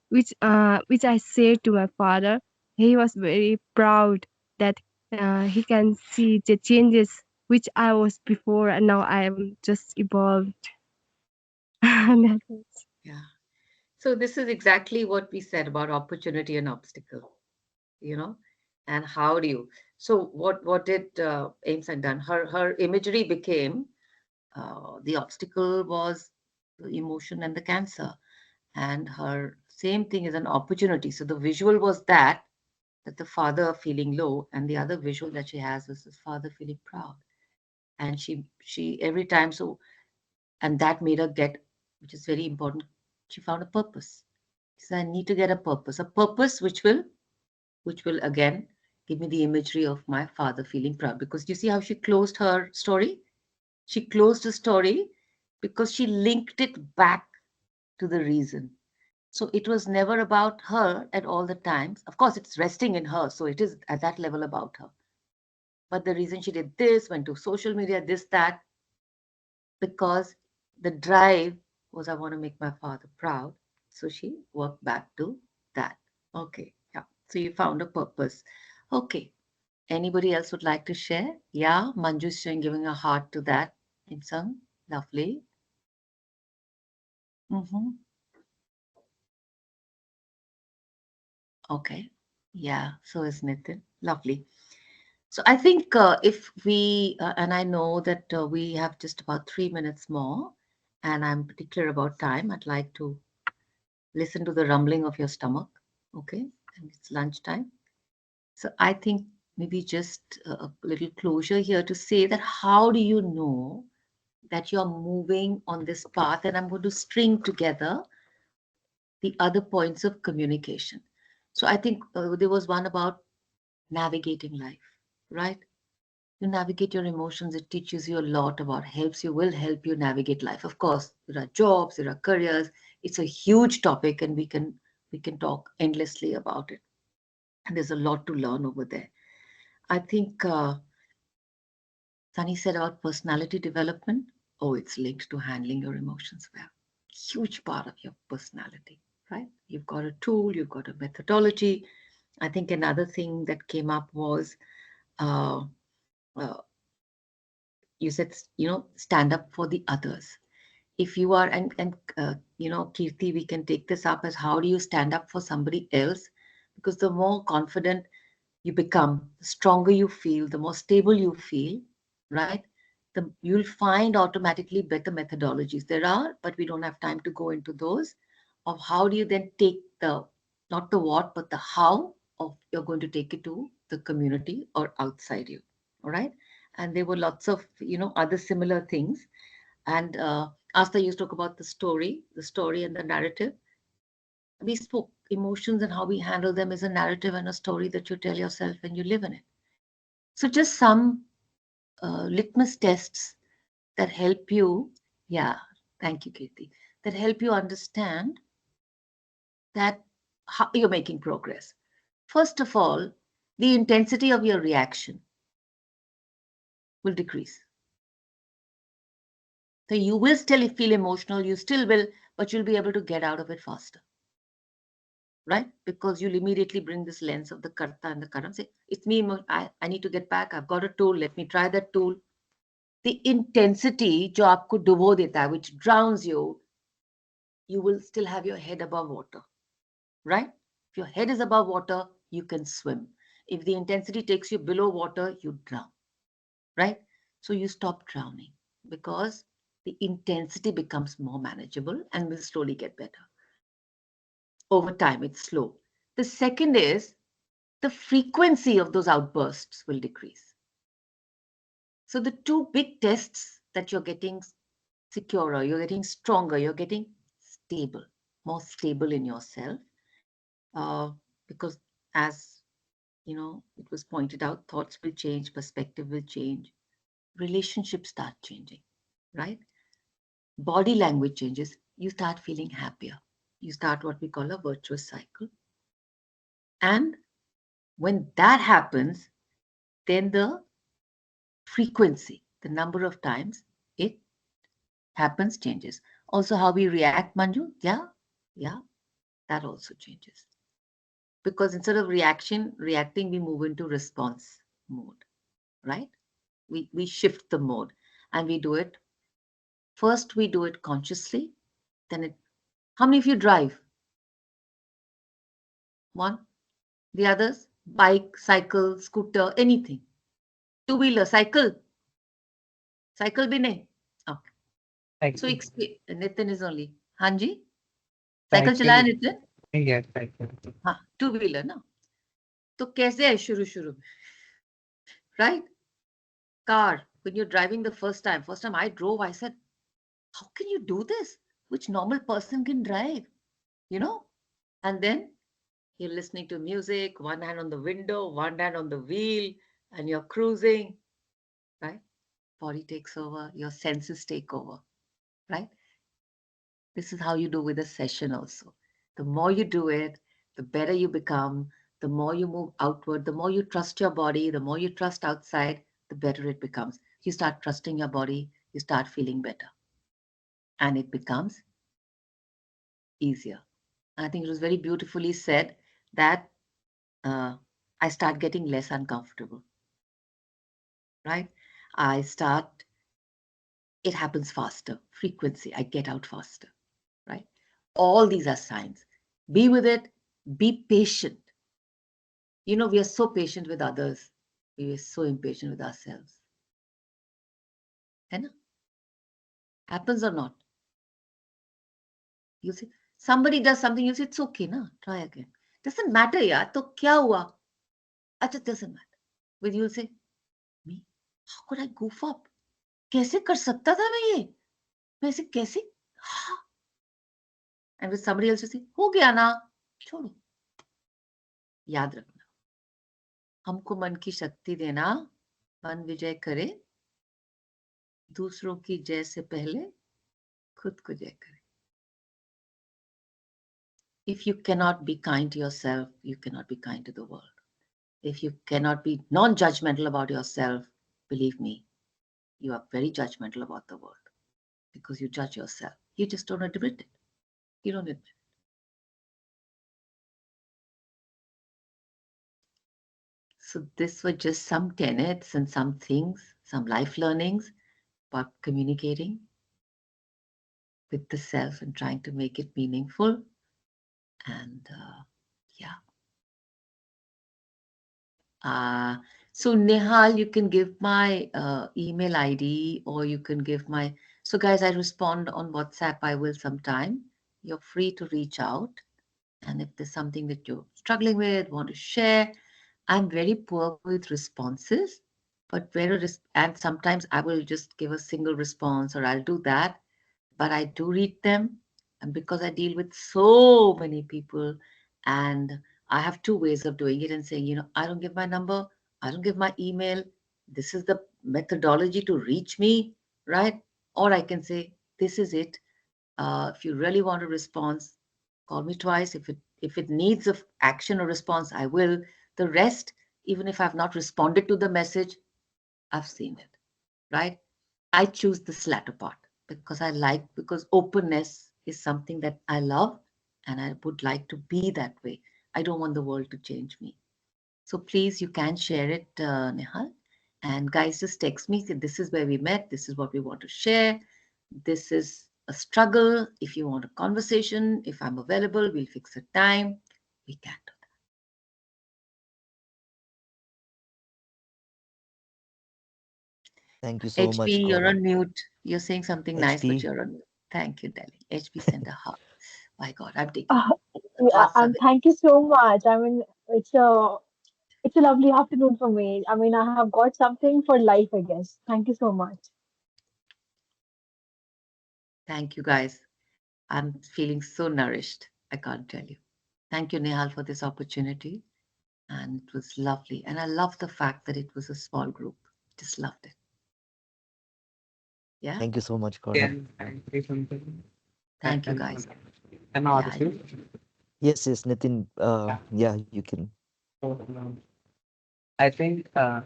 which I said to my father. He was very proud that he can see the changes which I was before, and now I am just evolved. That was- Yeah. So this is exactly what we said about opportunity and obstacle, you know, and how do you? So what did Ames had done? Her imagery became the obstacle was the emotion and the cancer, and her same thing is an opportunity. So the visual was that the father feeling low, and the other visual that she has is his father feeling proud. And she every time so, and that made her get, which is very important. She found a purpose. She said, I need to get a purpose which will again give me the imagery of my father feeling proud. Because you see how she closed her story? She closed the story because she linked it back to the reason. So it was never about her at all the times. Of course, it's resting in her, so it is at that level about her. But the reason she did this, went to social media, this, that, because the drive was I want to make my father proud. So she worked back to that. Okay, yeah. So you found a purpose. Okay. Anybody else would like to share? Yeah, Manju's showing giving a heart to that. Imsang, lovely. Mm-hmm. Okay. Yeah, so is Nitin. Lovely. So I think if we, and I know that we have just about 3 minutes more, and I'm particular about time, I'd like to listen to the rumbling of your stomach. Okay, and it's lunchtime. So I think maybe just a little closure here to say that how do you know that you're moving on this path? And I'm going to string together the other points of communication. So I think there was one about navigating life, right? You navigate your emotions, it teaches you a lot about, will help you navigate life. Of course, there are jobs, there are careers. It's a huge topic, and we can talk endlessly about it. And there's a lot to learn over there. I think Sunny said about personality development. Oh, it's linked to handling your emotions well. Huge part of your personality, right? You've got a tool, you've got a methodology. I think another thing that came up was uh, uh, you said, stand up for the others. If you are, and Kirti, we can take this up as how do you stand up for somebody else? Because the more confident you become, the stronger you feel, the more stable you feel, right? You'll find automatically better methodologies. There are, but we don't have time to go into those, of how do you then take the, not the what, but the how of you're going to take it to the community or outside you. All right. And there were lots of, other similar things. And Asta, you talk about the story and the narrative. We spoke emotions and how we handle them is a narrative and a story that you tell yourself when you live in it. So just some litmus tests that help you, yeah, thank you, Kirti, that help you understand that how you're making progress. First of all, the intensity of your reaction will decrease. So you will still feel emotional, you still will, but you'll be able to get out of it faster, right? Because you'll immediately bring this lens of the karta and the karam. Say, it's me, I need to get back. I've got a tool. Let me try that tool. The intensity जो आपको डुबो देता है, which drowns you, you will still have your head above water, right? If your head is above water, you can swim. If the intensity takes you below water, you drown, right? So you stop drowning because the intensity becomes more manageable and will slowly get better. Over time, it's slow. The second is the frequency of those outbursts will decrease. So the two big tests that you're getting securer, you're getting stronger, you're getting stable, more stable in yourself. Because as it was pointed out, thoughts will change, perspective will change, relationships start changing, right? Body language changes, you start feeling happier. You start what we call a virtuous cycle. And when that happens, then the frequency, the number of times it happens changes. Also, how we react, Manju, yeah, that also changes. Because instead of reacting, we move into response mode, right? We shift the mode and we do it. First, we do it consciously. How many of you drive? One. The others, bike, cycle, scooter, anything. Two-wheeler, cycle bhi nahi. Okay. So Cycle. Nitin is only. Hanji, cycle Cycle. चलाया Nitin? Yes, cycle. हाँ, two-wheeler ना. तो कैसे है शुरू में, right? Car, when you're driving the first time I drove, I said, how can you do this? Which normal person can drive, you know? And then you're listening to music, one hand on the window, one hand on the wheel, and you're cruising, right? Body takes over, your senses take over, right? This is how you do with a session also. The more you do it, the better you become, the more you move outward, the more you trust your body, the more you trust outside, the better it becomes. You start trusting your body, you start feeling better, and it becomes easier. I think it was very beautifully said that I start getting less uncomfortable, right? I start, it happens faster, frequency, I get out faster, right? All these are signs. Be with it, be patient. We are so patient with others. We are so impatient with ourselves. है ना? Happens or not? You see, Somebody does something, you say, it's okay, na, try again. Doesn't matter, yaar, to kya hua? Acha, doesn't matter. With you'll say, me? How could I goof up? कैसे कर सकता था मैं ये? मैं ऐसे कैसे? हाँ. And with somebody else you say, हो गया ना, छोड़ो. याद रखना, हमको मन की शक्ति देना, मन विजय करे, दूसरों की जय से पहले खुद को जय करे. If you cannot be kind to yourself, you cannot be kind to the world. If you cannot be non-judgmental about yourself, believe me, you are very judgmental about the world because you judge yourself. You just don't admit it. You don't admit it. So this were just some tenets and some things, some life learnings about communicating with the self and trying to make it meaningful. And yeah. So Nehal, you can give my email ID or you can give my. So guys, I respond on WhatsApp. I will sometime. You're free to reach out. And if there's something that you're struggling with, want to share, I'm very poor with responses, but and sometimes I will just give a single response or I'll do that, but I do read them. And because I deal with so many people, and I have two ways of doing it and saying, I don't give my number, I don't give my email. This is the methodology to reach me, right? Or I can say, this is it. If you really want a response, call me twice. If it needs of action or response, I will. The rest, even if I've not responded to the message, I've seen it, right? I choose this latter part because openness is something that I love and I would like to be that way. I don't want the world to change me. So please, you can share it, Nihal. And guys, just text me. Say, this is where we met. This is what we want to share. This is a struggle. If you want a conversation, if I'm available, we'll fix a time. We can do Thank you that. so HP, much, you're Gaurav. on mute. You're saying something nice, but HP. you're on mute. Thank you, Delhi. HP sent a heart. My God, I'm taking Uh, yeah, hearts and away. thank you so much. I mean, it's a lovely afternoon for me. I mean, I have got something for life, I guess. Thank you so much. Thank you, guys. I'm feeling so nourished. I can't tell you. Thank you, Nehal, for this opportunity. And it was lovely. And I love the fact that it was a small group. Just loved it. Yeah. Thank you so much, Gaurav. Can I say something? Thank you, And guys. am I Yeah. audible? Yes, yes, Nitin. Yeah. Yeah, you can. So, I think I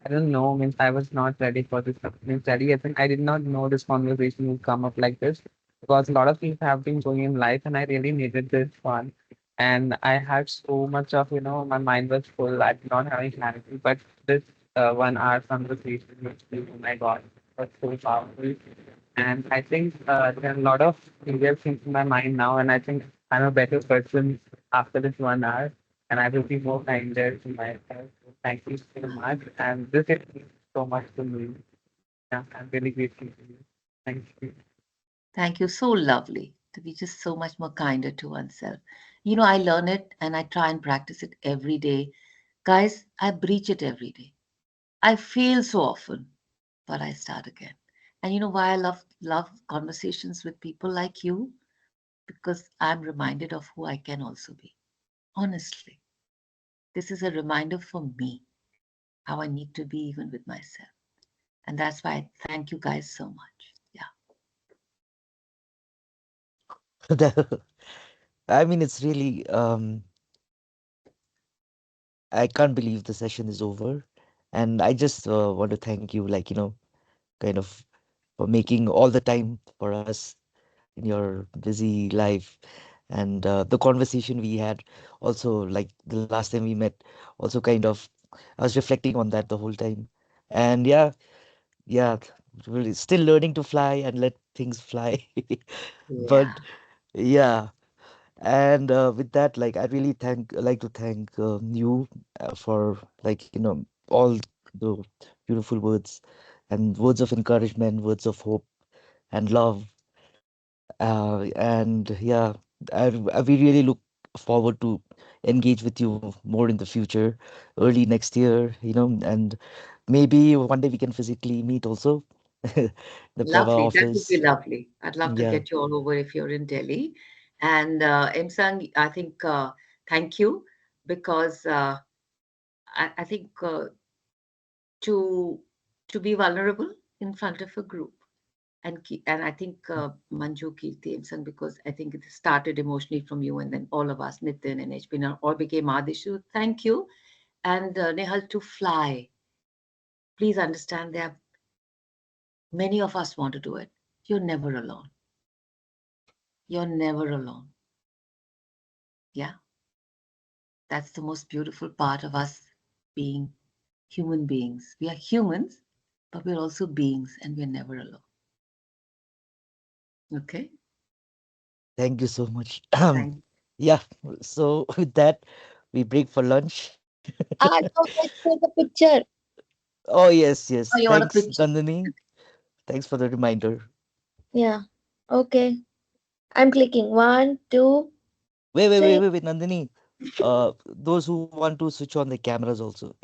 don't know. Means I was not ready for this study. I think I did not know this conversation would come up like this because a lot of things have been going in life, and I really needed this one. And I had so much of my mind was full. I did not have any clarity. But this 1 hour conversation, which oh my God, was so powerful. And I think there are a lot of clear things in my mind now, and I think I'm a better person after this 1 hour, and I will be more kinder to myself. So thank you so much, and this is so much to me. Yeah, I'm really grateful to you. Thank you. Thank you. So lovely to be just so much more kinder to oneself. I learn it and I try and practice it every day. Guys, I breach it every day. I fail so often, but I start again. And you know why I love conversations with people like you? Because I'm reminded of who I can also be. Honestly, this is a reminder for me how I need to be even with myself. And that's why I thank you guys so much. Yeah. I mean, it's really, I can't believe the session is over. And I just want to thank you, like, kind of for making all the time for us in your busy life. And the conversation we had also, like the last time we met, also kind of, I was reflecting on that the whole time. And yeah, yeah, really still learning to fly and let things fly. Yeah. But yeah, and with that, like I really like to thank you for like all the beautiful words and words of encouragement, words of hope and love. And yeah. We really look forward to engage with you more in the future, early next year, and maybe one day we can physically meet also, the Prava Lovely. That would be office. lovely. I'd love to Yeah, get you all over if you're in Delhi. And Imsang, I think thank you because I think to be vulnerable in front of a group and I think Manju, Kirti, Imsang, because I think it started emotionally from you and then all of us, Nitin and HB, all became Adishu. Thank you. And Nehal, to fly. Please understand there are many of us want to do it. You're never alone. You're never alone. Yeah, that's the most beautiful part of us being human beings. We are humans, but we're also beings and we're never alone. Okay? thank you so much. Thank you. Yeah, so with that, we break for lunch. No, let's take a picture. Oh, yes, yes. Oh, you want a Thanks, picture? Nandini. Thanks for the reminder. Yeah. Okay. I'm clicking. One, two, Wait, wait, wait, three. wait, wait, Nandini. Those who want to switch on the cameras also. Yeah.